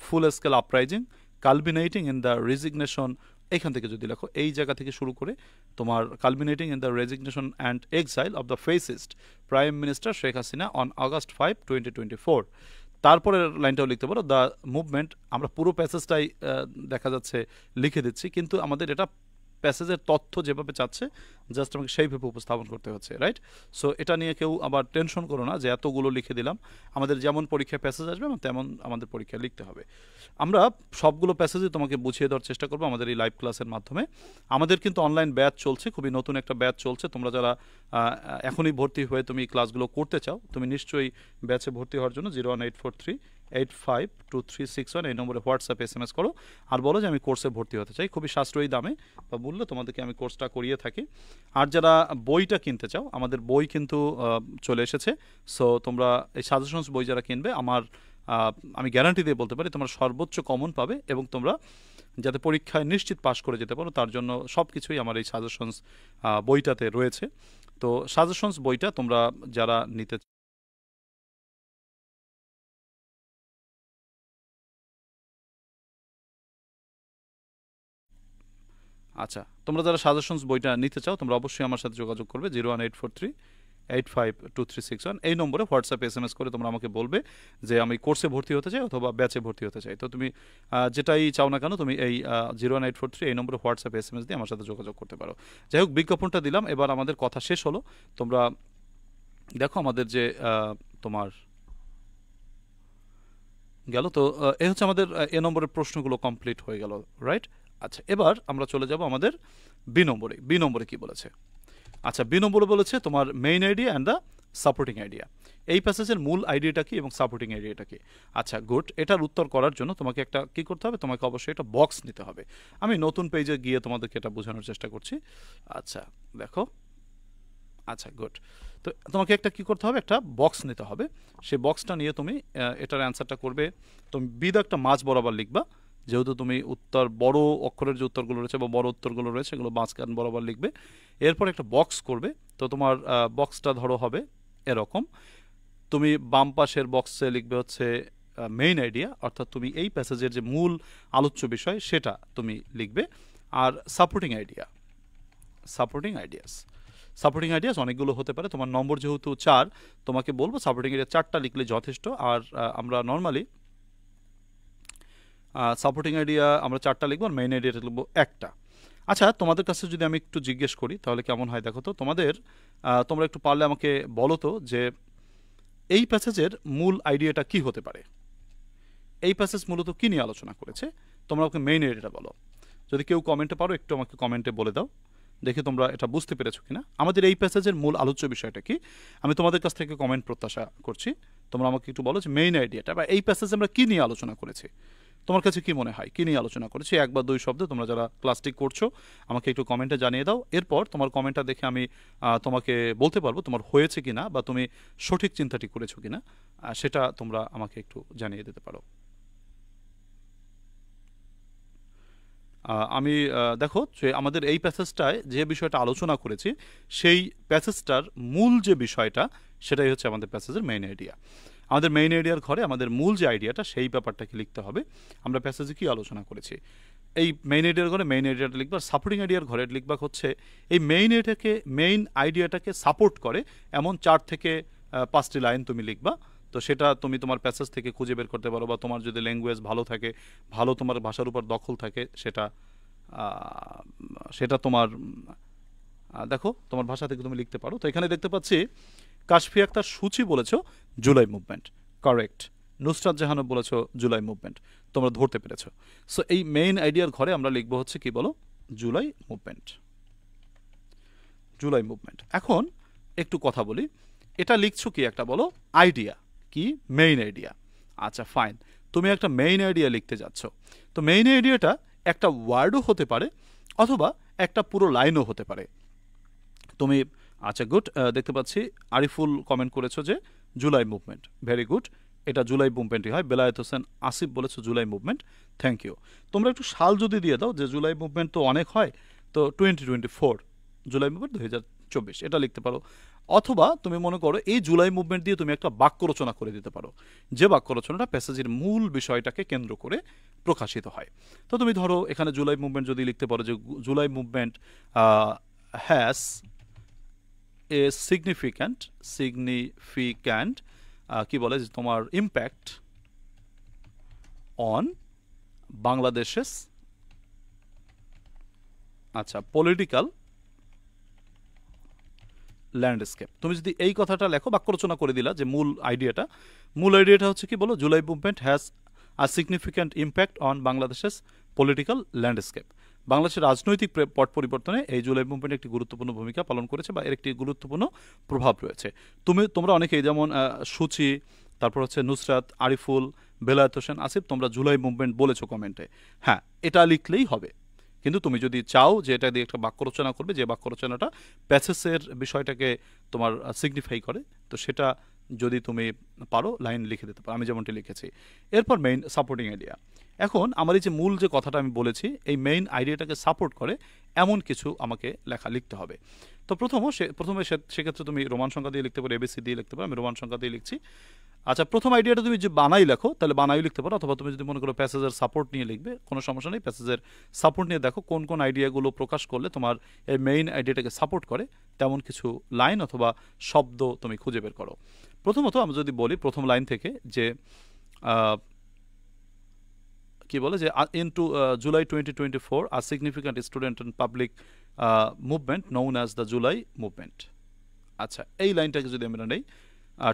S1: full scale uprising culminating in the resignation, এখান থেকে যদি লেখো, এই জায়গা থেকে শুরু করে তোমার culminating in the resignation and exile of the fascist prime minister Sheikh Hasina on August 5, 2024। তারপরের লাইনটাও লিখতে পারো দ্য মুভমেন্ট। আমরা পুরো প্যাসেজটাই দেখা যাচ্ছে লিখে দিচ্ছি, কিন্তু আমাদের এটা প্যাসেজের তথ্য যেভাবে চাচ্ছে জাস্ট আমাকে সেইভাবে উপস্থাপন করতে হচ্ছে, রাইট? সো এটা নিয়ে কেউ আবার টেনশন করো না যে এতগুলো লিখে দিলাম। আমাদের যেমন পরীক্ষায় প্যাসেজ আসবে তেমন আমাদের পরীক্ষায় লিখতে হবে। আমরা সবগুলো প্যাসেজই তোমাকে বুঝিয়ে দেওয়ার চেষ্টা করবো আমাদের এই লাইভ ক্লাসের মাধ্যমে। আমাদের কিন্তু অনলাইন ব্যাচ চলছে, খুবই নতুন একটা ব্যাচ চলছে। তোমরা যারা এখনই ভর্তি হয়ে তুমি ক্লাসগুলো করতে চাও, তুমি নিশ্চয়ই ব্যাচে ভর্তি হওয়ার জন্য 01843852361 এই নম্বরে হোয়াটসঅ্যাপে SMS করো আর বলো যে আমি কোর্সে ভর্তি হতে চাই। খুবই সাশ্রয়ী দামে বা মূল্যে তোমাদেরকে আমি কোর্সটা করিয়ে থাকি। আর যারা বইটা কিনতে চাও, আমাদের বই কিন্তু চলে এসেছে। সো তোমরা এই সাজেশনস বই যারা কিনবে, আমি গ্যারান্টি দিয়ে বলতে পারি তোমরা সর্বোচ্চ কমন পাবে, এবং তোমরা যাতে পরীক্ষায় নিশ্চিত পাশ করে যেতে পারো, তার জন্য সব কিছুই আমার এই সাজেশনস বইটাতে রয়েছে। তো সাজেশনস বইটা তোমরা যারা নিতে আচ্ছা, তোমরা যারা সাজেশনস বইটা নিতে চাও তোমরা অবশ্যই আমার সাথে যোগাযোগ করবে 01843852361 এই নম্বরে হোয়াটসঅ্যাপ SMS করে তোমরা আমাকে বলবে যে আমি কোর্সে ভর্তি হতে চাই অথবা ব্যাচে ভর্তি হতে চাই। তো তুমি যেটাই চাও না কেন তুমি এই 01843 এই নম্বরে হোয়াটসঅ্যাপ SMS দিয়ে আমার সাথে যোগাযোগ করতে পারো। যাই হোক, বিজ্ঞাপনটা দিলাম, এবার আমাদের কথা শেষ হলো। তোমরা দেখো আমাদের যে তোমার গেল তো এ হচ্ছে আমাদের এ নম্বরের প্রশ্নগুলো কমপ্লিট হয়ে গেল, রাইট? আচ্ছা, এবার আমরা চলে যাব আমাদের বি নম্বরে। বি নম্বরে কি বলেছে? আচ্ছা, বি নম্বরে বলেছে তোমার main idea and the supporting idea. এই প্যাসেজের মূল আইডিয়াটা কি এবং সাপোর্টিং আইডিয়াটা কি? আচ্ছা গুড, এটার উত্তর করার জন্য তোমাকে একটা কি করতে হবে, তোমাকে অবশ্যই একটা বক্স নিতে হবে। আমি নতুন পেজে গিয়ে তোমাদেরকে এটা বোঝানোর চেষ্টা করছি। আচ্ছা দেখো, আচ্ছা গুড, তো তোমাকে একটা কি করতে হবে, একটা বক্স নিতে হবে। সেই বক্সটা নিয়ে তুমি এটার অ্যান্সারটা করবে। তুমি বিদ একটা মাঝ বরাবর লিখবা, যেহেতু তুমি উত্তর বড় অক্ষরের যে উত্তরগুলো রয়েছে বা বড় উত্তরগুলো রয়েছে এগুলো মাঝখান বরাবর লিখবে। এরপর একটা বক্স করবে। তো তোমার বক্সটা ধরো হবে এরকম। তুমি বাম পাশের বক্সে লিখবে হচ্ছে মেইন আইডিয়া, অর্থাৎ তুমি এই প্যাসেজের যে মূল আলোচ্য বিষয় সেটা তুমি লিখবে। আর সাপোর্টিং আইডিয়া, সাপোর্টিং আইডিয়াস অনেকগুলো হতে পারে। তোমার নম্বর যেহেতু 4, তোমাকে বলবো সাপোর্টিং আইডিয়া 4টা লিখলে যথেষ্ট। আর আমরা নর্মালি সাপোর্টিং আইডিয়া আমরা 4টা লিখবো আর মেইন আইডিয়াটা লিখবো 1টা। আচ্ছা, তোমাদের কাছে যদি আমি একটু জিজ্ঞেস করি তাহলে কেমন হয় দেখো তো। তোমরা একটু পারলে আমাকে বলো তো যে এই প্যাসেজের মূল আইডিয়াটা কি হতে পারে? এই প্যাসেজ মূলত কি নিয়ে আলোচনা করেছে? তোমরা আমাকে মেইন আইডিয়াটা বলো। যদি কেউ কমেন্টে পারো একটু আমাকে কমেন্টে বলে দাও, দেখি তোমরা এটা বুঝতে পেরেছো কিনা। আমাদের এই প্যাসেজের মূল আলোচ্য বিষয়টা কি, আমি তোমাদের কাছ থেকে কমেন্ট প্রত্যাশা করছি। তোমরা আমাকে একটু বলো যে মেইন আইডিয়াটা বা এই প্যাসেজে আমরা কি নিয়ে আলোচনা করেছি। তোমার কাছে কি মনে হয় কি নিয়ে আলোচনা করেছি? 1 বা 2 শব্দে তোমরা যারা ক্লাসটি করছো আমাকে একটু কমেন্টে জানিয়ে দাও। এরপর তোমার কমেন্টটা দেখে আমি তোমাকে বলতে পারবো তোমার হয়েছে কিনা বা তুমি সঠিক চিন্তাটি করেছো কিনা, সেটা তোমরা আমাকে একটু জানিয়ে দিতে পারো। আমি দেখো যে আমাদের এই প্যাসেজটায় যে বিষয়টা আলোচনা করেছি সেই প্যাসেজটার মূল যে বিষয়টা সেটাই হচ্ছে আমাদের প্যাসেজের মেইন আইডিয়া। আমাদের মেইন আইডিয়ার ঘরে আমাদের মূল যে আইডিয়াটা সেই ব্যাপারটাকে লিখতে হবে। আমরা প্যাসেজে কি আলোচনা করেছি এই মেইন আইডিয়ার ঘরে মেইন আইডিয়াটা লিখবা। সাপোর্টিং আইডিয়ার ঘরে লিখবা হচ্ছে এই মেইন আইডিয়াটাকে সাপোর্ট করে এমন 4 থেকে 5টি লাইন তুমি লিখবা। তো সেটা তুমি তোমার প্যাসেজ থেকে খুঁজে বের করতে পারো, বা তোমার যদি ল্যাঙ্গুয়েজ ভালো থাকে, ভালো তোমার ভাষার উপর দখল থাকে, সেটা তোমার দেখো তোমার ভাষা থেকে তুমি লিখতে পারো। তো এখানে দেখতে পাচ্ছি কাশফি আক্তার সূচি বলেছো জুলাই মুভমেন্ট, কারেক্ট। নুসরাত জাহানও বলেছো জুলাই মুভমেন্ট, তোমরা ধরতে পেরেছো। সো এই মেইন আইডিয়ার ঘরে আমরা লিখবো হচ্ছে কি বলো, জুলাই মুভমেন্ট। এখন একটু কথা বলি, এটা লিখছো কি একটা বলো আইডিয়া, কি মেইন আইডিয়া। আচ্ছা ফাইন, তুমি একটা মেইন আইডিয়া লিখতে যাচ্ছ। তো মেইন আইডিয়াটা একটা ওয়ার্ডও হতে পারে অথবা একটা পুরো লাইনও হতে পারে। তুমি আচ্ছা গুড, দেখতে পাচ্ছি আরিফুল কমেন্ট করেছো যে জুলাই মুভমেন্ট, ভেরি গুড, এটা জুলাই মুভমেন্টই হয়। বেলায়েত হোসেন আসিফ বলেছো জুলাই মুভমেন্ট, থ্যাংক ইউ। তোমরা একটু সাল যদি দিয়ে দাও, যে জুলাই মুভমেন্ট তো অনেক হয়, তো 2024 জুলাই মুভমেন্ট 2024 এটা লিখতে পারো। অথবা তুমি মনে করো এই জুলাই মুভমেন্ট দিয়ে তুমি একটা বাক্য রচনা করে দিতে পারো, যে বাক্য রচনাটা প্যাসেজের মূল বিষয়টাকে কেন্দ্র করে প্রকাশিত হয়। তো তুমি ধরো এখানে জুলাই মুভমেন্ট যদি লিখতে পারো যে July movement has a significant কি বলে যে তোমার ইম্প্যাক্ট অন বাংলাদেশের আচ্ছা পলিটিক্যাল ল্যান্ডস্কেপ। তুমি যদি এই কথাটা লেখো, বাক্য রচনা করে দিলা যে মূল আইডিয়াটা হচ্ছে কি বলো, July movement has a significant impact on বাংলাদেশের পলিটিক্যাল ল্যান্ডস্কেপ। বাংলাদেশের রাজনৈতিক পট পরিবর্তনে এই জুলাই মুভমেন্ট একটি গুরুত্বপূর্ণ ভূমিকা পালন করেছে বা এর একটি গুরুত্বপূর্ণ প্রভাব রয়েছে। তোমরা অনেকেই যেমন সূচি, তারপর হচ্ছে নুসরাত, আরিফুল, বেলায়েত হোসেন, আসিফ, তোমরা জুলাই মুভমেন্ট বলেছো কমেন্টে। হ্যাঁ, এটা লিখলেই হবে। কিন্তু তুমি যদি চাও যে এটা দিয়ে একটা বাক্য রচনা করবে, যে বাক্য রচনাটা প্যাসেজের বিষয়টাকে তোমার সিগনিফাই করে, তো সেটা যদি তুমি পারো লাইন লিখে দিতে পারো, আমি যেমনটি লিখেছি। এরপর মেইন সাপোর্টিং আইডিয়া। এখন আমার এই যে মূল যে কথাটা আমি বলেছি এই মেইন আইডিয়াটাকে সাপোর্ট করে এমন কিছু আমাকে লিখতে হবে। তো প্রথমে সেক্ষেত্রে তুমি রোমান সংখ্যা দিয়ে লিখতে পারো, এবিসি দিয়ে লিখতে পারো, আমি রোমান সংখ্যা দিয়ে লিখছি। আচ্ছা, প্রথম আইডিয়াটা তুমি যে বানাই লেখো তাহলে বানাই লিখতে পারো, অথবা তুমি যদি মনে করো প্যাসেজের সাপোর্ট নিয়ে লিখবে কোনো সমস্যা নেই। প্যাসেজের সাপোর্ট নিয়ে দেখো কোন কোন আইডিয়াগুলো প্রকাশ করলে তোমার এই মেইন আইডিয়াটাকে সাপোর্ট করে তেমন কিছু লাইন অথবা শব্দ তুমি খুঁজে বের করো। প্রথমত আমরা যদি বলি প্রথম লাইন থেকে যে কি বলে যে into July 2024 a significant student and public movement known as the July movement. আচ্ছা, এই লাইনটাকে যদি আমরা নেই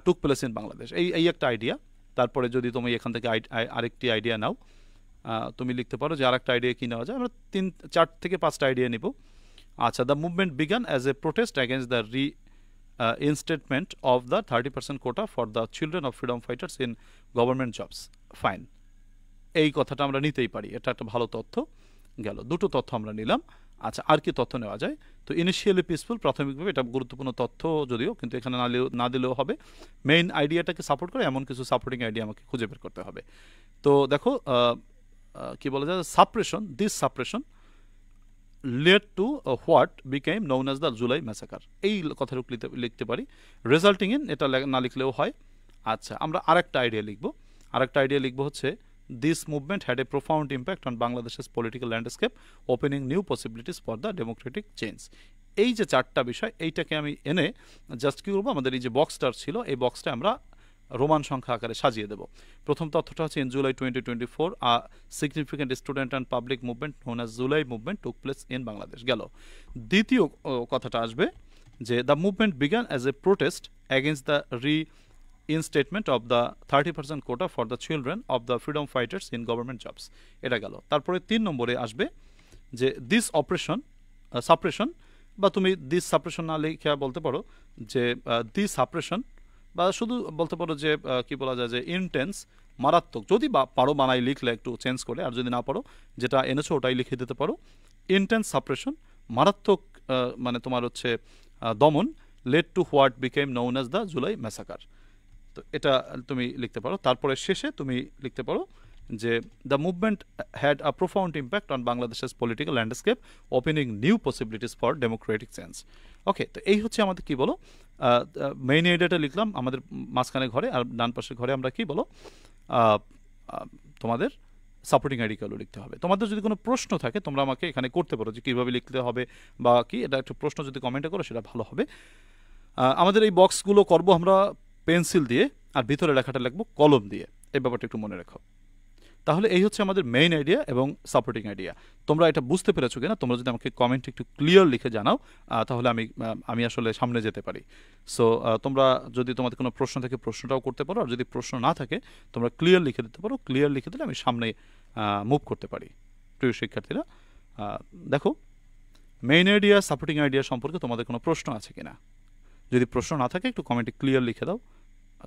S1: টুক প্লেস ইন বাংলাদেশ, এই একটা আইডিয়া। তারপরে যদি তুমি এখান থেকে আরেকটি আইডিয়া নাও, তুমি লিখতে পারো যে আরেকটা আইডিয়া কি নেওয়া যায়, আমরা 4 থেকে 5টা আইডিয়া নিব। আচ্ছা, the movement began as a protest against the instatement of the 30% quota for the children of freedom fighters in government jobs. Fine, এই কথাটা আমরা নিতেই পারি, এটা একটা ভালো তথ্য গেল, দুটো তথ্য আমরা নিলাম। আচ্ছা, আর কি তথ্য নেওয়া যায়? তো ইনিশিয়ালি পিসফুল, প্রাথমিকভাবে এটা গুরুত্বপূর্ণ তথ্য যদিও, কিন্তু এখানে না দিলেও হবে। মেইন আইডিয়াটাকে সাপোর্ট করে এমন কিছু সাপোর্টিং আইডিয়া আমাকে খুঁজে বের করতে হবে। তো দেখো কি বলা যায়, this suppression led to what became known as the July massacre, এই কথাটা লিখতে পারি। রেজাল্টিং ইন, এটা না লিখলেও হয়। আচ্ছা, আমরা আরেকটা আইডিয়া লিখবো হচ্ছে this movement had a profound impact on Bangladesh's political landscape, opening new possibilities for the democratic change. এই যে 4টা বিষয়, এইটাকে আমি এনে জাস্ট কি করবো, আমাদের এই যে বক্সটার ছিল এই বক্সটা আমরা রোমান সংখ্যা আকারে সাজিয়ে দেব। প্রথম তথ্যটা হচ্ছে in July 2024 a significant student and public movement known as July movement took place in Bangladesh গেল। দ্বিতীয় কথাটা আসবে যে the movement began as a protest against the instatement of the 30% quota for the children of the freedom fighters in government jobs, এটা গেল। তারপরে 3 নম্বরে আসবে যে দিস সাপ্রেশন, বা তুমি দিস সাপ্রেশন না লিখে বলতে পারো যে দিস সাপ্রেশন, বা শুধু বলতে পারো যে কি বলা যায় যে ইনটেন্স, মারাত্মক, যদি পারো বানাই লিখলে একটু চেঞ্জ করে, আর যদি না পারো যেটা এনেছো ওটাই লিখে দিতে পারো। ইনটেন্স সাপ্রেশন, মারাত্মক মানে তোমার হচ্ছে দমন, led to what became known as the July massacre, তো এটা তুমি লিখতে পারো। তারপরে শেষে তুমি লিখতে পারো যে the movement had a profound impact on বাংলাদেশের political landscape, opening new possibilities for democratic change. Okay, তো এই হচ্ছে আমাদের কি বলো মেইন আইডিয়াটা লিখলাম আমাদের মাঝখানে ঘরে, আর ডান পাশের ঘরে আমরা কি বলো তোমাদের সাপোর্টিং আইডিয়াগুলো লিখতে হবে। তোমাদের যদি কোনো প্রশ্ন থাকে তোমরা আমাকে এখানে করতে পারো যে কীভাবে লিখতে হবে বা কি, এটা একটু প্রশ্ন যদি কমেন্টে করো সেটা ভালো হবে। আমাদের এই বক্সগুলো করবো আমরা পেন্সিল দিয়ে, আর ভিতরে লেখাটা লিখবো কলম দিয়ে, এই ব্যাপারটা একটু মনে রাখো। তাহলে এই হচ্ছে আমাদের মেইন আইডিয়া এবং সাপোর্টিং আইডিয়া। তোমরা এটা বুঝতে পেরেছো কিনা তোমরা যদি আমাকে কমেন্টে একটু ক্লিয়ার লিখে জানাও, তাহলে আমি আসলে সামনে যেতে পারি। সো তোমরা যদি তোমাদের কোনো প্রশ্ন থাকে প্রশ্নটাও করতে পারো, আর যদি প্রশ্ন না থাকে তোমরা ক্লিয়ার লিখে দিতে পারো, ক্লিয়ার লিখে দিলে আমি সামনে মুভ করতে পারি। প্রিয় শিক্ষার্থীরা, দেখো মেইন আইডিয়া সাপোর্টিং আইডিয়া সম্পর্কে তোমাদের কোনো প্রশ্ন আছে কিনা, যদি প্রশ্ন না থাকে একটু কমেন্টে ক্লিয়ার লিখে দাও,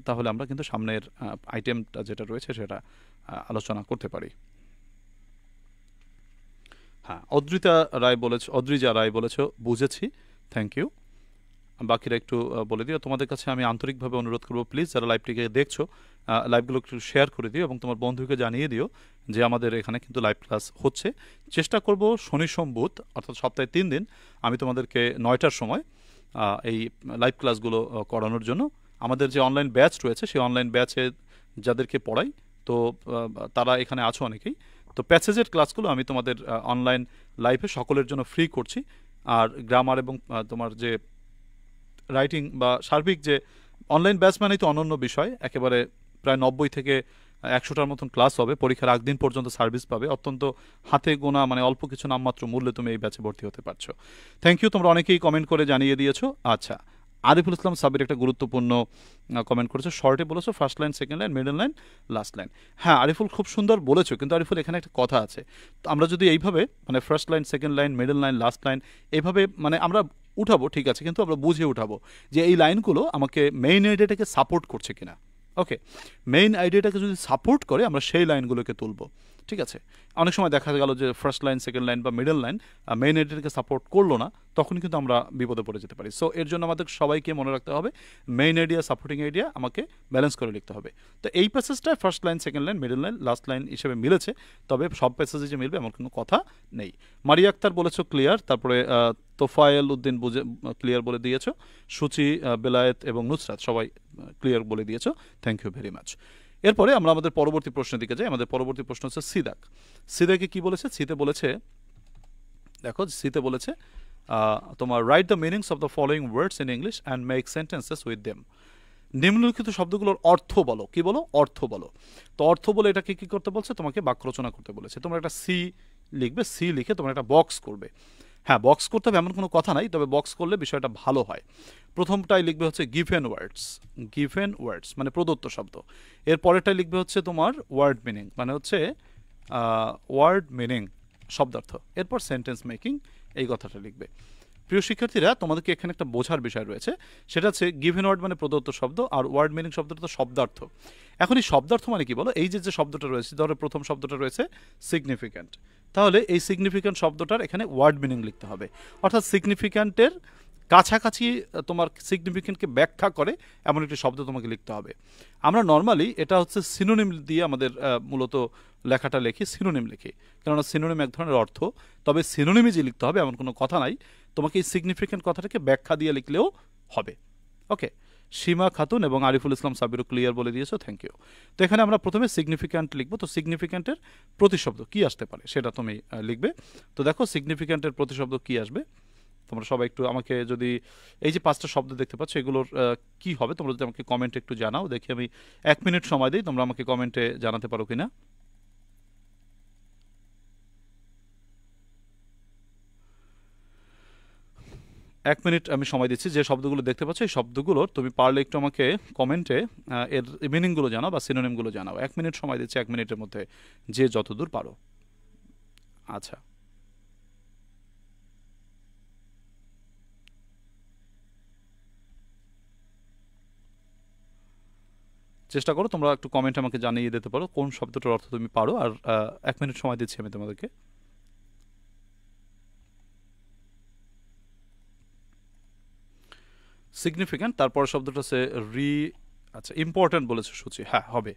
S1: তাহলে আমরা কিন্তু সামনের আইটেমটা যেটা রয়েছে সেটা আলোচনা করতে পারি। হ্যাঁ, অদ্রিজা রায় বলেছ বুঝেছি, থ্যাংক ইউ। বাকিরা একটু বলে দিও। তোমাদের কাছে আমি আন্তরিকভাবে অনুরোধ করবো, প্লিজ যারা লাইভটিকে দেখছো লাইভগুলো একটু শেয়ার করে দিও এবং তোমার বন্ধুকে জানিয়ে দিও যে আমাদের এখানে কিন্তু লাইভ ক্লাস হচ্ছে। চেষ্টা করব শনি সোম বুধ অর্থাৎ সপ্তাহে 3 দিন আমি তোমাদেরকে 9টার সময় এই লাইভ ক্লাসগুলো করানোর জন্য। আমাদের যে অনলাইন ব্যাচ রয়েছে সেই অনলাইন ব্যাচে যাদেরকে পড়াই, তো তারা এখানে আছো অনেকেই, তো প্যাসেজের ক্লাসগুলো আমি তোমাদের অনলাইন লাইভে সকলের জন্য ফ্রি করছি। আর গ্রামার এবং তোমার যে রাইটিং বা সার্বিক যে অনলাইন ব্যাচ মানেই তো অনন্য বিষয়, একেবারে প্রায় 90 থেকে 100টার মতন ক্লাস হবে, পরীক্ষার আগদিন পর্যন্ত সার্ভিস পাবে, অত্যন্ত হাতে গোনা মানে অল্প কিছু নামমাত্র মূল্যে তুমি এই ব্যাচে ভর্তি হতে পারছো। থ্যাংক ইউ, তোমরা অনেকেই কমেন্ট করে জানিয়ে দিয়েছো। আচ্ছা, আরিফুল ইসলাম সাবির একটা গুরুত্বপূর্ণ কমেন্ট করেছো, শর্টে বলেছো first line, second line, middle line, last line. হ্যাঁ আরিফুল, খুব সুন্দর বলেছো, কিন্তু আরিফুল এখানে একটা কথা আছে, তো আমরা যদি এইভাবে মানে first line, second line, middle line, last line এইভাবে মানে আমরা উঠাবো, ঠিক আছে, কিন্তু আমরা বুঝে উঠাবো যে এই লাইনগুলো আমাকে মেইন আইডিয়াটাকে সাপোর্ট করছে কিনা। ওকে, মেইন আইডিয়াটাকে যদি সাপোর্ট করে আমরা সেই লাইনগুলোকে তুলবো। ঠিক আছে, অনেক সময় দেখা গেল যে ফার্স্ট লাইন, সেকেন্ড লাইন বা মিডল লাইন মেইন আইডিয়াকে সাপোর্ট করলো না, তখন কিন্তু আমরা বিপদে পড়ে যেতে পারি। সো এর জন্য আমাদের সবাইকে মনে রাখতে হবে মেইন আইডিয়া, সাপোর্টিং আইডিয়া আমাকে ব্যালেন্স করে লিখতে হবে। তো এই প্যাসেজটা first line, second line, middle line, last line হিসেবে মিলেছে, তবে সব প্যাসেজে যে মিলবে এমন কোনো কথা নেই। মারিয়া আক্তার বলেছো ক্লিয়ার, তারপরে তোফায়েল উদ্দিন বুঝে ক্লিয়ার বলে দিয়েছো, সুচি, বেলায়েত এবং নুসরাত সবাই ক্লিয়ার বলে দিয়েছো, থ্যাংক ইউ ভেরি মাচ। এরপরে আমরা আমাদের পরবর্তী প্রশ্নের দিকে যাই। আমাদের পরবর্তী প্রশ্ন হচ্ছে সিদাক। সিদাকে কি বলেছে? সিতে বলেছে, দেখো সিতে বলেছে তোমার write the meanings of the following words in English and make sentences with them. নিম্নলিখিত শব্দগুলোর অর্থ বলো। কি বলো? অর্থ বলো। তো অর্থ বলে এটাকে কি করতে বলছে? তোমাকে বাক্য রচনা করতে বলেছে। তোমরা একটা সি লিখবে, সি লিখে তোমরা একটা বক্স করবে। হ্যাঁ, বক্স করতে হবে এমন কোনো কথা নাই, তবে বক্স করলে বিষয়টা ভালো হয়। প্রথমটাই লিখবে হচ্ছে গিভেন ওয়ার্ডস, গিভেন ওয়ার্ডস মানে প্রদত্ত শব্দ। এর পরেরটাই লিখবে হচ্ছে তোমার ওয়ার্ড মিনিং, মানে হচ্ছে ওয়ার্ড মিনিং শব্দার্থ। এরপর সেন্টেন্স মেকিং, এই কথাটা লিখবে। প্রিয় শিক্ষার্থীরা, তোমাদেরকে এখানে একটা বোঝার বিষয় রয়েছে, সেটা হচ্ছে গিভেন ওয়ার্ড মানে প্রদত্ত শব্দ, আর ওয়ার্ড মিনিং শব্দটা তো শব্দার্থ। এখন এই শব্দার্থ মানে কি বলো? এই যে যে শব্দটা রয়েছে, ধরো প্রথম শব্দটা রয়েছে সিগনিফিক্যান্ট, তাহলে এই সিগনিফিক্যান্ট শব্দটার এখানে ওয়ার্ড মিনিং লিখতে হবে, অর্থাৎ সিগনিফিক্যান্টের কাছাকাছি তোমার সিগনিফিক্যান্টকে ব্যাখ্যা করে এমন একটি শব্দ তোমাকে লিখতে হবে। আমরা নর্মালি এটা হচ্ছে সিনোনিম দিয়ে আমাদের মূলত লেখাটা লিখি, সিনোনিম লিখি, কেননা সিনোনিম এক ধরনের অর্থ, তবে সিনোনিমই যে লিখতে হবে এমন কোনো কথা নাই, তোমাকে এই সিগনিফিক্যান্ট কথাটাকে ব্যাখ্যা দিয়ে লিখলেও হবে। ওকে, সীমা খাতুন এবং আরিফুল ইসলাম সাবিরও ক্লিয়ার বলে দিয়েছো, থ্যাংক ইউ। তো এখানে আমরা প্রথমে সিগনিফিক্যান্ট লিখবো। তো সিগনিফিক্যান্টের প্রতিশব্দ কি আসতে পারে সেটা তুমি লিখবে। তো দেখো সিগনিফিক্যান্টের প্রতিশব্দ কি আসবে, তোমরা সবাই একটু আমাকে যদি এই যে 5টা শব্দ দেখতে পাচ্ছ এগুলোর কি হবে তোমরা যদি আমাকে কমেন্টে একটু জানাও, দেখি আমি 1 মিনিট সময় দিই, তোমরা আমাকে কমেন্টে জানাতে পারো কিনা। এক মিনিট আমি সময় দিচ্ছি। যে শব্দগুলো দেখতে পাচ্ছ এই শব্দগুলোর তুমি পারলে একটু আমাকে কমেন্টে এর মিনিংগুলো জানাও বা সিনোনিমগুলো জানাও। 1 মিনিট সময় দিচ্ছি, 1 মিনিটের মধ্যে যে যতদূর পারো। আচ্ছা, চেষ্টা করো তোমরা একটু কমেন্ট আমাকে জানিয়ে দিতে পারো কোন শব্দটার অর্থ তুমি পারো। আর 1 মিনিট সময় দিচ্ছি আমি তোমাদেরকে। সিগনিফিক্যান্ট, তারপর শব্দটা হচ্ছে আচ্ছা ইম্পর্ট্যান্ট বলেছে সূচি, হ্যাঁ হবে।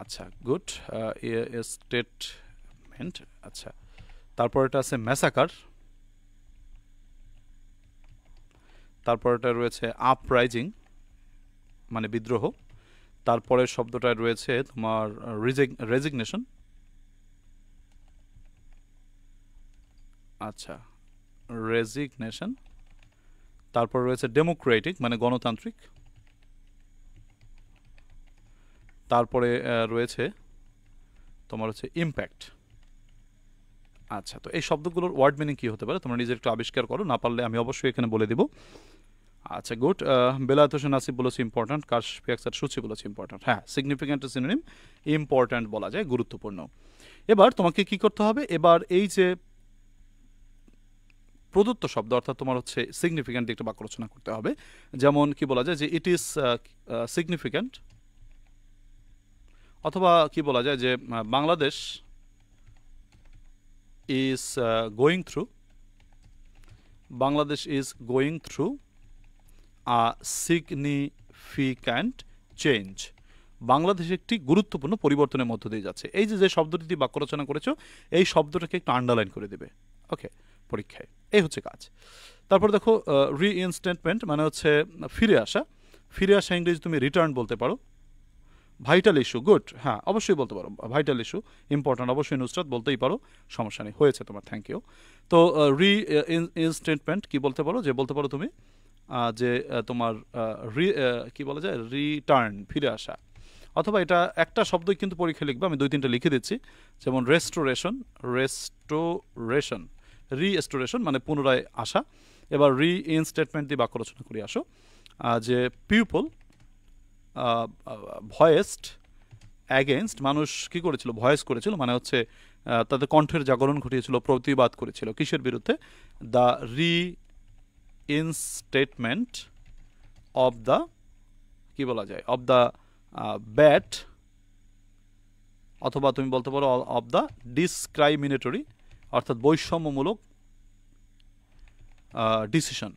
S1: আচ্ছা গুড, স্টেটমেন্ট। আচ্ছা, তারপর এটা আছে ম্যাসাকার, তারপর এটা রয়েছে আপরাইজিং মানে বিদ্রোহ, তারপরের শব্দটা রয়েছে তোমার রেজিগনেশন। আচ্ছা, রেজিগনেশন। তারপর রয়েছে ডেমোক্রেটিক মানে গণতান্ত্রিক। তারপরে রয়েছে তোমার হচ্ছে ইম্প্যাক্ট। আচ্ছা, তো এই শব্দগুলোর ওয়ার্ড মিনিং কি হতে পারে তোমরা নিজে একটু আবিষ্কার করো, না পারলে আমি অবশ্যই এখানে বলে দিব। আচ্ছা গুড, বেলায়েত হোসেন আসিফ বলেছে ইম্পর্ট্যান্ট, কাশফি আক্তার সূচি বলেছে ইম্পর্ট্যান্ট। হ্যাঁ, সিগনিফিক্যান্ট সিনোনিম ইম্পর্ট্যান্ট বলা যায়, গুরুত্বপূর্ণ। এবার তোমাকে কি করতে হবে, এবার এই যে প্রদত্ত শব্দ অর্থাৎ তোমার হচ্ছে সিগনিফিক্যান্ট একটা বাক্য রচনা করতে হবে। যেমন কি বলা যায় যে ইট ইজ সিগনিফিক্যান্ট, অথবা কি বলা যায় যে Bangladesh is going through, Bangladesh is going through a significant change, Bangladesh একটি গুরুত্বপূর্ণ পরিবর্তনের মধ্য দিয়ে যাচ্ছে। এই যে যে শব্দটি দিয়ে বাক্য রচনা করেছো এই শব্দটাকে একটু আন্ডারলাইন করে দেবে, ওকে, পরীক্ষায়। এই হচ্ছে কাজ। তারপর দেখো রিইনস্টেটমেন্ট মানে হচ্ছে ফিরে আসা। ফিরে আসা ইংরেজি তুমি রিটার্ন বলতে পারো। ভাইটাল ইস্যু, গুড, হ্যাঁ অবশ্যই বলতে পারো ভাইটাল ইস্যু, ইম্পর্ট্যান্ট অবশ্যই নুসরাত বলতেই পারো, সমস্যা নেই, হয়েছে তোমার, থ্যাংক ইউ। তো রিইনস্টেটমেন্ট কি বলতে পারো, যে বলতে পারো তুমি যে তোমার কি বলা যায় রিটার্ন ফিরে আসা, অথবা এটা একটা শব্দই কিন্তু পরীক্ষা লিখবে, আমি 2-3টা লিখে দিচ্ছি। যেমন রেস্টোরেশন, রেস্টোরেশন, রিস্টোরেশন মানে পুনরায় আসা। এবার রিইনস্টেটমেন্ট দিয়ে বাক্য রচনা করে আসো। যে পিপল ভয়েসড অ্যাগেনস্ট, মানুষ কি করেছিল, ভয়েস করেছিল মানে হচ্ছে তাদের কণ্ঠের জাগরণ ঘটিয়েছিল, প্রতিবাদ করেছিল কিসের বিরুদ্ধে, দ্য রিইনস্টেটমেন্ট অফ দ্য কি বলা যায় অফ দ্য ব্যাড অথবা তুমি বলতে পারো অফ দ্য ডিসক্রাইমিনেটরি, অর্থাৎ বৈষম্যমূলক ডিসিশন।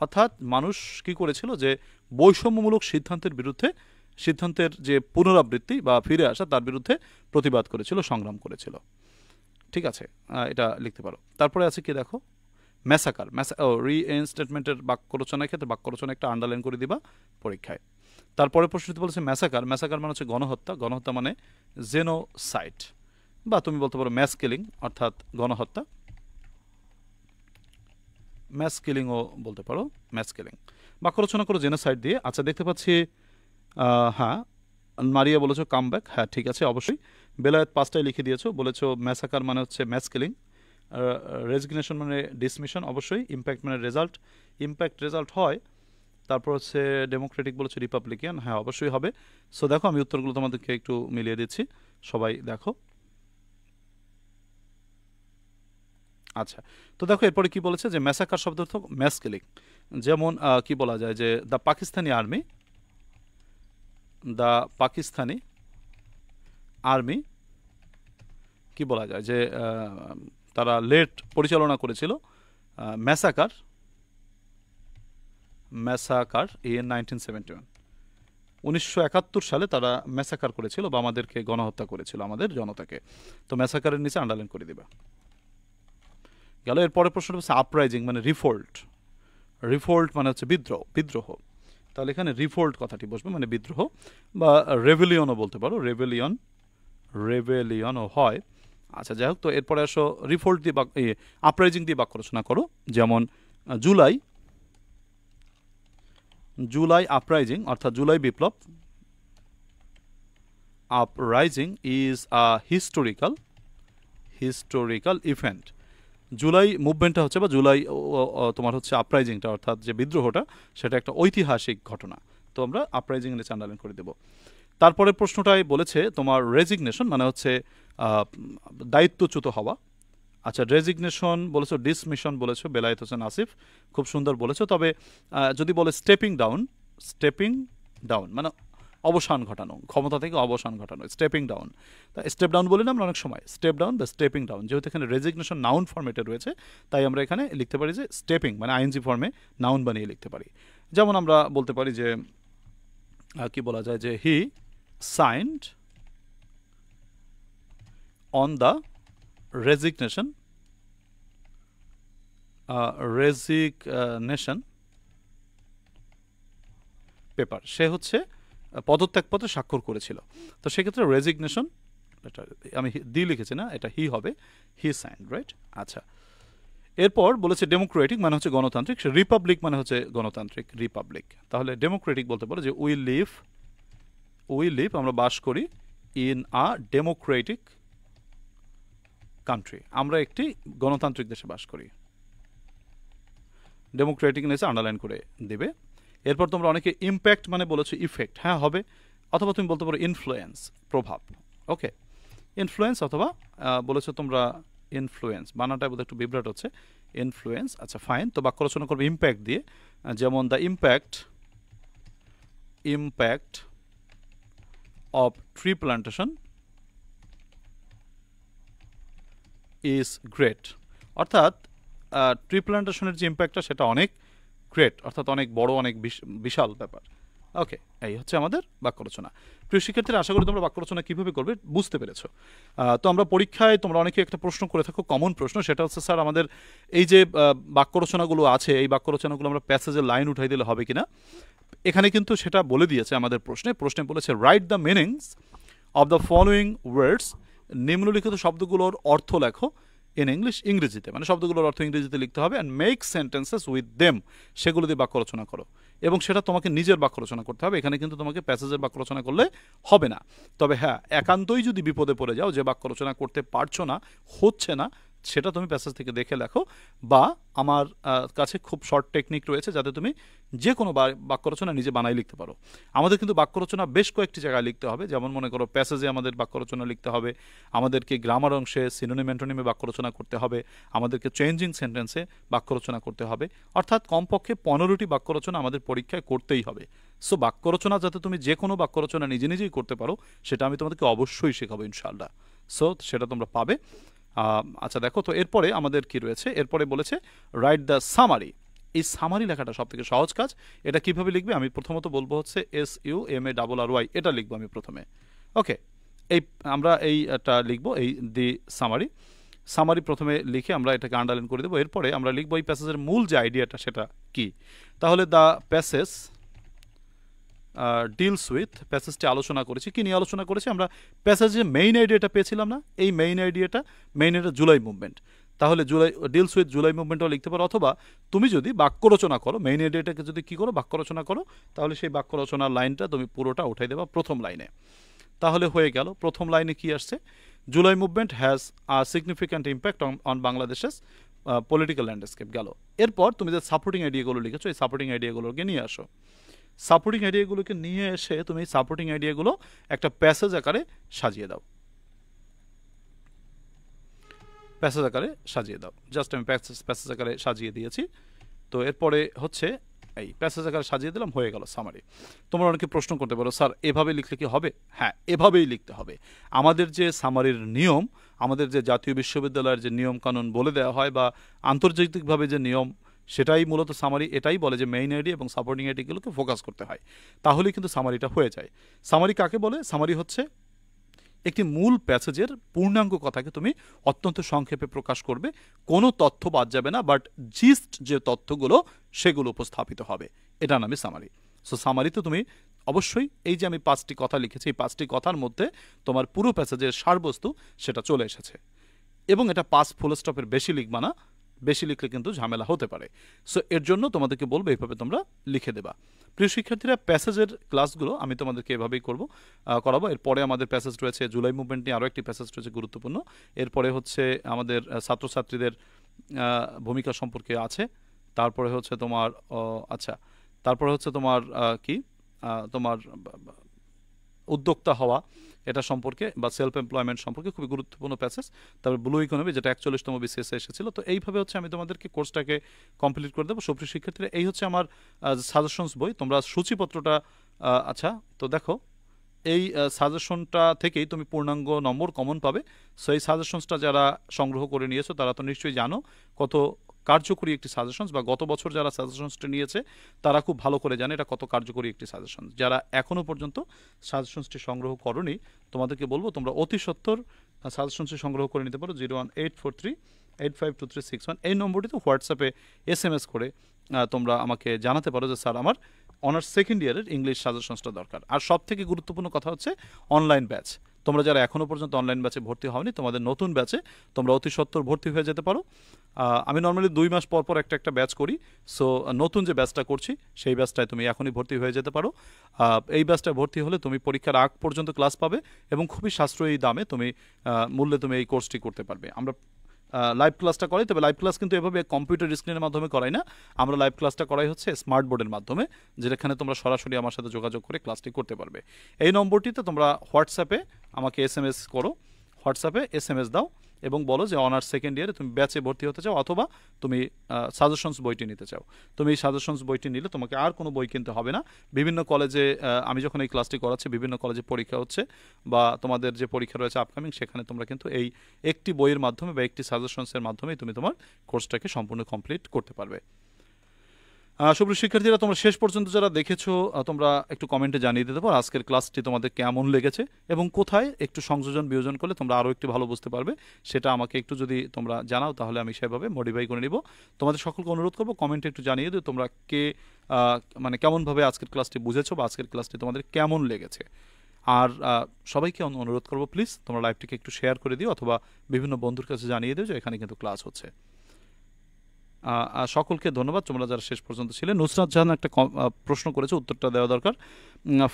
S1: অর্থাৎ মানুষ কি করেছিল, যে বৈষম্যমূলক সিদ্ধান্তের বিরুদ্ধে, সিদ্ধান্তের যে পুনরাবৃত্তি বা ফিরে আসা তার বিরুদ্ধে প্রতিবাদ করেছিল, সংগ্রাম করেছিল। ঠিক আছে, এটা লিখতে পারো। তারপরে আছে কি দেখো, ম্যাসাকার। রিইনস্টেটমেন্টের বাক্য রচনার ক্ষেত্রে বাক্য রচনা একটা আন্ডারলাইন করে দিবা পরীক্ষায়। তারপরে প্রশ্নটি বলেছে ম্যাসাকার। ম্যাসাকার মানে হচ্ছে গণহত্যা। গণহত্যা মানে জেনোসাইড, বা তুমি বলতে পারো ম্যাস কিলিং, অর্থাৎ গণহত্যা। ম্যাস কিলিংও বলতে পারো, ম্যাস কিলিং। বাক্য রচনা করো জেনোসাইড দিয়ে। আচ্ছা, দেখতে পাচ্ছি হ্যাঁ, মারিয়া বলেছো কামব্যাক। হ্যাঁ, ঠিক আছে, অবশ্যই। বেলায়েত 5টায় লিখে দিয়েছো, বলেছো ম্যাসাকার মানে হচ্ছে ম্যাস কিলিং, রেজিগনেশন মানে ডিসমিশন, অবশ্যই। ইম্প্যাক্ট মানে রেজাল্ট, ইম্প্যাক্ট রেজাল্ট হয়। তারপর হচ্ছে ডেমোক্রেটিক বলেছে রিপাবলিকান, হ্যাঁ অবশ্যই হবে। সো দেখো, আমি উত্তরগুলো তোমাদেরকে একটু মিলিয়ে দিচ্ছি, সবাই দেখো। আচ্ছা, তো দেখো এরপরে কি বলেছে, যে ম্যাসাকার শব্দ অর্থ ম্যাস কিলিং। যেমন কি বলা যায়, যে the Pakistani army, the Pakistani army কি বলা যায়, যে তারা লেট পরিচালনা করেছিল ম্যাসাকার, ম্যাসাকার ইন 1971, 1971 সালে তারা ম্যাসাকার করেছিল, বা আমাদেরকে গণহত্যা করেছিল, আমাদের জনতাকে। তো ম্যাসাকারের নিচে আন্ডারলাইন করে দিবা। গেল। এরপরের প্রশ্নটা হচ্ছে আপরাইজিং মানে রিফোল্ট। রিফোল্ট মানে হচ্ছে বিদ্রোহ, বিদ্রোহ। তাহলে এখানে রিফোল্ট কথাটি বসবে, মানে বিদ্রোহ, বা রেভেলিয়নও বলতে পারো, রেভেলিয়ন, রেভেলিয়নও হয়। আচ্ছা, যাই হোক, তো এরপরে আসো রিফোল্ট দিয়ে আপরাইজিং দিয়ে বাক্য রচনা করো। যেমন জুলাই, জুলাই আপরাইজিং অর্থাৎ জুলাই বিপ্লব, uprising is a historical, historical event. July মুভমেন্টটা হচ্ছে, বা জুলাই তোমার হচ্ছে আপরাইজিংটা, অর্থাৎ যে বিদ্রোহটা, সেটা একটা ঐতিহাসিক ঘটনা। তো আমরা আপরাইজিং নিচে আন্ডারলাইন করে দেব। তারপরের প্রশ্নটাই বলেছে তোমার রেজিগনেশন মানে হচ্ছে দায়িত্বচ্যুত হওয়া। আচ্ছা, রেজিগনেশন বলেছো, ডিসমিশন বলেছো, বেলায়েত হোসেন আসিফ, খুব সুন্দর বলেছো। তবে যদি বলে স্টেপিং ডাউন, স্টেপিং ডাউন মানে অবসান ঘটানো, ক্ষমতা থেকে অবসান ঘটানো, স্টেপিং ডাউন। তা স্টেপ ডাউন বলি না আমরা অনেক সময়, স্টেপ ডাউন বা স্টেপিং ডাউন। যেহেতু এখানে রেজিগনেশন নাউন ফর্মেটে রয়েছে, তাই আমরা এখানে লিখতে পারি যে স্টেপিং মানে আইএনজি ফর্মে নাউন বানিয়ে লিখতে পারি। যেমন আমরা বলতে পারি যে কি বলা যায়, যে he signed on the resignation, resignation paper. সে হচ্ছে পদত্যাগপত্রে স্বাক্ষর করেছিল। তো সেক্ষেত্রে রেজিগনেশন, এটা আমি দি লিখেছি না, এটা হি হবে, হি সাইন্ড, রাইট। আচ্ছা, এরপর বলেছে ডেমোক্রেটিক মানে হচ্ছে গণতান্ত্রিক, রিপাবলিক মানে হচ্ছে গণতান্ত্রিক, রিপাবলিক। তাহলে ডেমোক্রেটিক বলতে পারো যে উই লিভ আমরা বাস করি ইন আ ডেমোক্রেটিক কান্ট্রি, আমরা একটি গণতান্ত্রিক দেশে বাস করি। ডেমোক্রেটিক নিচে আন্ডারলাইন করে দেবে। এরপর তোমরা অনেকে ইম্প্যাক্ট মানে বলেছো ইফেক্ট, হ্যাঁ হবে। অথবা তুমি বলতে পারো ইনফ্লুয়েন্স, প্রভাব। ওকে, ইনফ্লুয়েন্স অথবা বলেছো তোমরা ইনফ্লুয়েন্স, বানানটা বোধহয় একটু বিভ্রাট হচ্ছে, ইনফ্লুয়েন্স। আচ্ছা, ফাইন। তো বাক্য রচনা করবে ইম্প্যাক্ট দিয়ে। যেমন the impact of tree plantation is great. অর্থাৎ ট্রি প্লান্টেশনের যে ইম্প্যাক্টটা সেটা অনেক গ্রেট, অর্থাৎ অনেক বড়, অনেক বিশাল ব্যাপার। ওকে, এই হচ্ছে আমাদের বাক্য রচনা। প্রিয় শিক্ষার্থীরা, আশা করি তোমরা বাক্য রচনা কীভাবে করবে বুঝতে পেরেছো। তো আমরা পরীক্ষায় তোমরা অনেকে একটা প্রশ্ন করে থাকো, কমন প্রশ্ন, সেটা হচ্ছে স্যার আমাদের এই যে বাক্য রচনাগুলো আছে, এই বাক্য রচনাগুলো আমরা প্যাসেজের লাইন উঠাই দিলে হবে কিনা। এখানে কিন্তু সেটা বলে দিয়েছে আমাদের প্রশ্নে বলেছে write the meanings of the following words, নিম্নলিখিত শব্দগুলোর অর্থ লেখো ইন ইংলিশ, ইংরেজিতে, মানে শব্দগুলোর অর্থ ইংরেজিতে লিখতে হবে, and make sentences with them, সেগুলো দিয়ে বাক্য রচনা করো। এবং সেটা তোমাকে নিজের বাক্য রচনা করতে হবে, এখানে কিন্তু তোমাকে প্যাসেজের বাক্য রচনা করলে হবে না। তবে হ্যাঁ, একান্তই যদি বিপদে পড়ে যাও, যে বাক্য রচনা করতে পারছো না, হচ্ছে না, সেটা তুমি প্যাসেজ থেকে দেখে লেখো, বা আমার কাছে খুব শর্ট টেকনিক রয়েছে যাতে তুমি যে কোনো বাক্য রচনা নিজে বানাই লিখতে পারো। আমাদের কিন্তু বাক্য রচনা বেশ কয়েকটি জায়গায় লিখতে হবে, যেমন মনে করো প্যাসেজে আমাদের বাক্য রচনা লিখতে হবে, আমাদেরকে গ্রামার অংশে সিনোনিম অ্যান্টোনিমে বাক্য রচনা করতে হবে, আমাদেরকে চেঞ্জিং সেন্টেন্সে বাক্য রচনা করতে হবে, অর্থাৎ কমপক্ষে 15টি বাক্য রচনা আমাদের পরীক্ষায় করতেই হবে। সো বাক্য রচনা যাতে তুমি যে কোনো বাক্য রচনা নিজে নিজেই করতে পারো সেটা আমি তোমাদেরকে অবশ্যই শেখাবো ইনশাআল্লাহ। সো সেটা তোমরা পাবে। আচ্ছা দেখো, তো এরপরে আমাদের কি রয়েছে, এরপরে বলেছে রাইট দ্য সামারি। এই সামারি লেখাটা সব থেকে সহজ কাজ। এটা কিভাবে লিখবে আমি প্রথমত বলবো হচ্ছে SUMARRY, এটা লিখবো আমি প্রথমে। ওকে, এই আমরা এইটা লিখবো, এই দি সামারি। সামারি প্রথমে লিখে আমরা এটাকে আন্ডারলাইন করে দেবো। এরপরে আমরা লিখবো এই প্যাসেজের মূল যে আইডিয়াটা সেটা কি। তাহলে দ্য প্যাসেজ ডিলস উইথ, প্যাসেজটি আলোচনা করেছি, কি নিয়ে আলোচনা করেছি আমরা, প্যাসেজে মেইন আইডিয়াটা পেয়েছিলাম না, এই মেইন আইডিয়াটা জুলাই মুভমেন্ট। তাহলে জুলাই ডিলস উইথ জুলাই মুভমেন্টও লিখতে পারো, অথবা তুমি যদি বাক্য রচনা করো, মেইন আইডিয়াটাকে যদি কি করো বাক্য রচনা করো, তাহলে সেই বাক্য রচনার লাইনটা তুমি পুরোটা উঠাই দেবা প্রথম লাইনে। তাহলে হয়ে গেল প্রথম লাইনে কি আসছে, July movement has a significant impact on বাংলাদেশের পলিটিক্যাল ল্যান্ডস্কেপ গেল। এরপর তুমি যে সাপোর্টিং আইডিয়াগুলো লিখেছো এই সাপোর্টিং আইডিয়াগুলোকে নিয়ে আসো। সাপোর্টিং আইডিয়াগুলোকে নিয়ে এসে তুমি সাপোর্টিং আইডিয়াগুলো একটা প্যাসেজ আকারে সাজিয়ে দাও, প্যাসেজ আকারে সাজিয়ে দাও। জাস্ট আমি প্যাসেজ আকারে সাজিয়ে দিয়েছি। তো এরপরে হচ্ছে এই প্যাসেজ আকারে সাজিয়ে দিলাম, হয়ে গেল সামারি। তোমরা অনেকে প্রশ্ন করতে পারো, স্যার এভাবে লিখলে কি হবে? হ্যাঁ, এভাবেই লিখতে হবে। আমাদের যে সামারির নিয়ম, আমাদের যে জাতীয় বিশ্ববিদ্যালয়ের যে নিয়ম কানুন বলে দেওয়া হয়, বা আন্তর্জাতিকভাবে যে নিয়ম, সেটাই মূলত সামারি এটাই বলে যে মেইন আইডিয়া এবং সাপোর্টিং আইডিয়াগুলোকে ফোকাস করতে হয়, তাহলেই কিন্তু সামারিটা হয়ে যায়। সামারি কাকে বলে? সামারি হচ্ছে একটি মূল প্যাসেজের পূর্ণাঙ্গ কথাকে তুমি অত্যন্ত সংক্ষেপে প্রকাশ করবে, কোনো তথ্য বাদ যাবে না, বাট জিস্ট যে তথ্যগুলো সেগুলো উপস্থাপিত হবে, এটা নামে সামারি। সো সামারিতে তুমি অবশ্যই এই যে আমি 5টি কথা লিখেছি, এই 5টি কথার মধ্যে তোমার পুরো প্যাসেজের সারবস্তু সেটা চলে এসেছে। এবং এটা 5 ফুল স্টপের বেশি লিখবা না, বেশি লিখলে কিন্তু ঝামেলা হতে পারে। সো এর জন্য তোমাদেরকে বলবো এইভাবে তোমরা লিখে দেবা। প্রিয় শিক্ষার্থীরা, প্যাসেজের ক্লাসগুলো আমি তোমাদেরকে এভাবেই করাবো। এরপরে আমাদের প্যাসেজ রয়েছে জুলাই মুভমেন্ট নিয়ে, আরও একটি প্যাসেজ রয়েছে গুরুত্বপূর্ণ। এরপরে হচ্ছে আমাদের ছাত্রছাত্রীদের ভূমিকা সম্পর্কে আছে। তারপরে হচ্ছে তোমার আচ্ছা, তারপরে হচ্ছে তোমার কি তোমার উদ্যোক্তা হওয়া এটা সম্পর্কে, বা সেলফ এমপ্লয়মেন্ট সম্পর্কে খুবই গুরুত্বপূর্ণ প্যাসেজ। তারপর ব্লু ইকোনমি, যেটা 41তম বিসিএসে এসেছিল। তো এইভাবে হচ্ছে আমি তোমাদেরকে কোর্সটাকে কমপ্লিট করে দেবো। সুপ্রিয় শিক্ষার্থীরা, এই হচ্ছে আমার সাজেশনস বই। তোমরা সূচিপত্রটা আচ্ছা, তো দেখো এই সাজেশনটা থেকেই তুমি পূর্ণাঙ্গ নম্বর কমন পাবে। সো এই সাজেশনসটা যারা সংগ্রহ করে নিয়েছো তারা তো নিশ্চয়ই জানো কত কার্যকরী একটি সাজেশনস, বা গত বছর যারা সাজেশনসটা নিয়েছে তারা খুব ভালো করে জানে এটা কত কার্যকরী একটি সাজেশন। যারা এখনও পর্যন্ত সাজেশনসটি সংগ্রহ করোনি, তোমাদেরকে বলবো তোমরা অতি সত্বর সাজেশনসটি সংগ্রহ করে নিতে পারো। 01843852361 এই নম্বরটিতে হোয়াটসঅ্যাপে SMS করে তোমরা আমাকে জানাতে পারো যে স্যার আমার অনার্স সেকেন্ড ইয়ারের ইংলিশ সাজেশনসটা দরকার। আর সব থেকে গুরুত্বপূর্ণ কথা হচ্ছে অনলাইন ব্যাচ। তোমরা যারা এখনও পর্যন্ত অনলাইন ব্যাচে ভর্তি হওনি, তোমাদের নতুন ব্যাচে তোমরা অতি সত্বর ভর্তি হয়ে যেতে পারো। আমি নর্মালি 2 মাস পর পর একটা ব্যাচ করি। সো নতুন যে ব্যাচটা করছি সেই ব্যাচটায় তুমি এখনই ভর্তি হয়ে যেতে পারো। এই ব্যাচটায় ভর্তি হলে তুমি পরীক্ষার আগ পর্যন্ত ক্লাস পাবে এবং খুবই সাশ্রয়ী দামে মূল্যে তুমি এই কোর্সটি করতে পারবে। আমরা লাইভ ক্লাসটা করাই, তবে লাইভ ক্লাস কিন্তু এভাবে কম্পিউটার স্ক্রিনের মাধ্যমে করাই না। আমরা লাইভ ক্লাসটা করাই হচ্ছে স্মার্ট বোর্ডের মাধ্যমে, যেখানে তোমরা সরাসরি আমার সাথে যোগাযোগ করে ক্লাসটি করতে পারবে। এই নম্বরটিতে তোমরা হোয়াটসঅ্যাপে আমাকে SMS করো, হোয়াটসঅ্যাপে SMS দাও এবং বলো যে অনার্স সেকেন্ড ইয়ারে তুমি ব্যাচে ভর্তি হতে চাও, অথবা তুমি সাজেশনস বইটি নিতে চাও। তুমি এই সাজেশনস বইটি নিলে তোমাকে আর কোনো বই কিনতে হবে না। বিভিন্ন কলেজে আমি যখন এই ক্লাসটি করাচ্ছি, বিভিন্ন কলেজে পরীক্ষা হচ্ছে, বা তোমাদের যে পরীক্ষা রয়েছে আপকামিং, সেখানে তোমরা কিন্তু এই একটি বইয়ের মাধ্যমে বা একটি সাজেশনসের মাধ্যমেই তুমি তোমার কোর্সটাকে সম্পূর্ণ কমপ্লিট করতে পারবে। সুপ্রিয় শিক্ষার্থীরা, তোমরা শেষ পর্যন্ত যারা দেখেছো তোমরা একটু কমেন্টে জানিয়ে দিতে পারো আজকের ক্লাসটি তোমাদের কেমন লেগেছে এবং কোথায় একটু সংযোজন বিয়োজন করলে তোমরা আরও একটু ভালো বুঝতে পারবে। সেটা আমাকে একটু যদি তোমরা জানাও তাহলে আমি সেভাবে মডিফাই করে নিব। তোমাদের সকলকে অনুরোধ করবো কমেন্টে একটু জানিয়ে দিও তোমরা মানে কেমনভাবে আজকের ক্লাসটি বুঝেছো বা আজকের ক্লাসটি তোমাদের কেমন লেগেছে। আর সবাইকে অনুরোধ করবো প্লিজ তোমরা লাইভটিকে একটু শেয়ার করে দিও, অথবা বিভিন্ন বন্ধুর কাছে জানিয়ে দিও যে এখানে কিন্তু ক্লাস হচ্ছে। সকলকে ধন্যবাদ তোমরা যারা শেষ পর্যন্ত ছিলেন। নুসরাত জাহান একটা প্রশ্ন করেছে, উত্তরটা দেওয়া দরকার।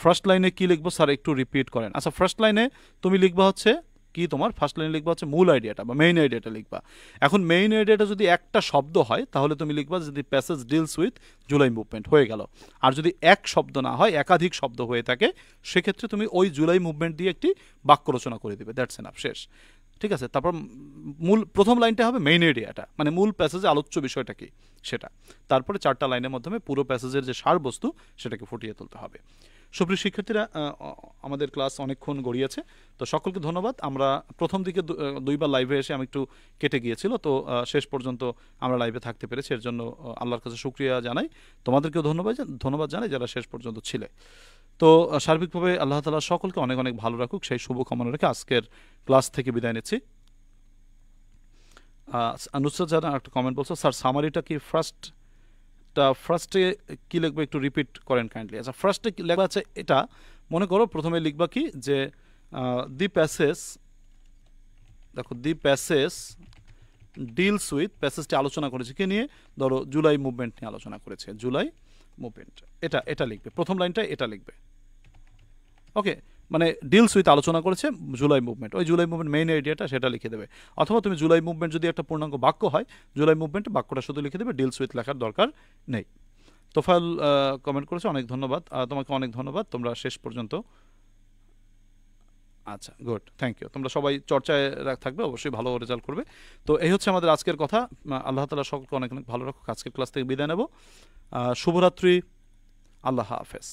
S1: ফার্স্ট লাইনে কি লিখবো স্যার একটু রিপিট করেন। আচ্ছা, ফার্স্ট লাইনে তুমি লিখবা হচ্ছে কি তোমার ফার্স্ট লাইনে লিখবা হচ্ছে মূল আইডিয়াটা বা মেইন আইডিয়াটা লিখবা। এখন মেইন আইডিয়াটা যদি একটা শব্দ হয় তাহলে তুমি লিখবা যদি passage deals with July movement, হয়ে গেল। আর যদি এক শব্দ না হয়, একাধিক শব্দ হয়ে থাকে, সেক্ষেত্রে তুমি ওই জুলাই মুভমেন্ট দিয়ে একটি বাক্য রচনা করে দিবে, দ্যাটস এনাফ, শেষ। ঠিক আছে, তারপর মূল প্রথম লাইনটা হবে মেইন আইডিয়াটা, মানে মূল প্যাসেজে আলোচ্য বিষয়টা কি সেটা। তারপরে 4টা লাইনের মাধ্যমে পুরো প্যাসেজের যে সারবস্তু সেটাকে ফুটিয়ে তুলতে হবে। সুপ্রিয় শিক্ষার্থীরা, আমাদের ক্লাস অনেকক্ষণ গড়িয়েছে, তো সকলকে ধন্যবাদ। আমরা প্রথম দিকে 2বার লাইভে এসে আমি একটু কেটে গিয়েছিল, তো শেষ পর্যন্ত আমরা লাইভে থাকতে পেরেছি, এর জন্য আল্লাহর কাছে শুকরিয়া জানাই। তোমাদেরকেও ধন্যবাদ জানাই যারা শেষ পর্যন্ত ছিলে। তো সার্বিকভাবে আল্লাহ তাআলা সকলকে অনেক অনেক ভালো রাখুক, সেই শুভ কামনা রেখে আজকের ক্লাস থেকে বিদায় নিচ্ছি। নুসরাত জাহান একটা কমেন্ট বলছো, স্যার সামারিটা কি ফার্স্টে কি লিখবে একটু রিপিট করেন কাইন্ডলি। আচ্ছা, ফার্স্টে কি লেখা আছে এটা মনে করো, প্রথমে লিখবা কি যে দি প্যাসেজ, দেখো দি প্যাসেজ ডিলস উইথ, প্যাসেজটি আলোচনা করেছে কে নিয়ে, ধরো জুলাই মুভমেন্ট নিয়ে আলোচনা করেছে, জুলাই মুভমেন্ট, এটা লিখবে, প্রথম লাইনটা এটা লিখবে। ওকে, মানে ডিলস উইথ আলোচনা করেছে জুলাই মুভমেন্ট, ওই জুলাই মুভমেন্ট মেইন আইডিয়াটা সেটা লিখে দেবে। অথবা তুমি জুলাই মুভমেন্ট যদি একটা পূর্ণাঙ্গ বাক্য হয়, জুলাই মুভমেন্ট বাক্যটা শুধু লিখে দেবে, ডিলস উইথ লেখার দরকার নেই। তোফাল কমেন্ট করেছে, অনেক ধন্যবাদ, তোমাকে অনেক ধন্যবাদ, তোমরা শেষ পর্যন্ত। আচ্ছা, গুড, থ্যাংক ইউ। তোমরা সবাই চর্চায় থাকবে, অবশ্যই ভালো রেজাল্ট করবে। তো এই হচ্ছে আমাদের আজকের কথা। আল্লাহ তাআলা সকলকে অনেক অনেক ভালো রাখুক। আজকের ক্লাস থেকে বিদায় নেব। শুভরাত্রি, আল্লাহ হাফেজ।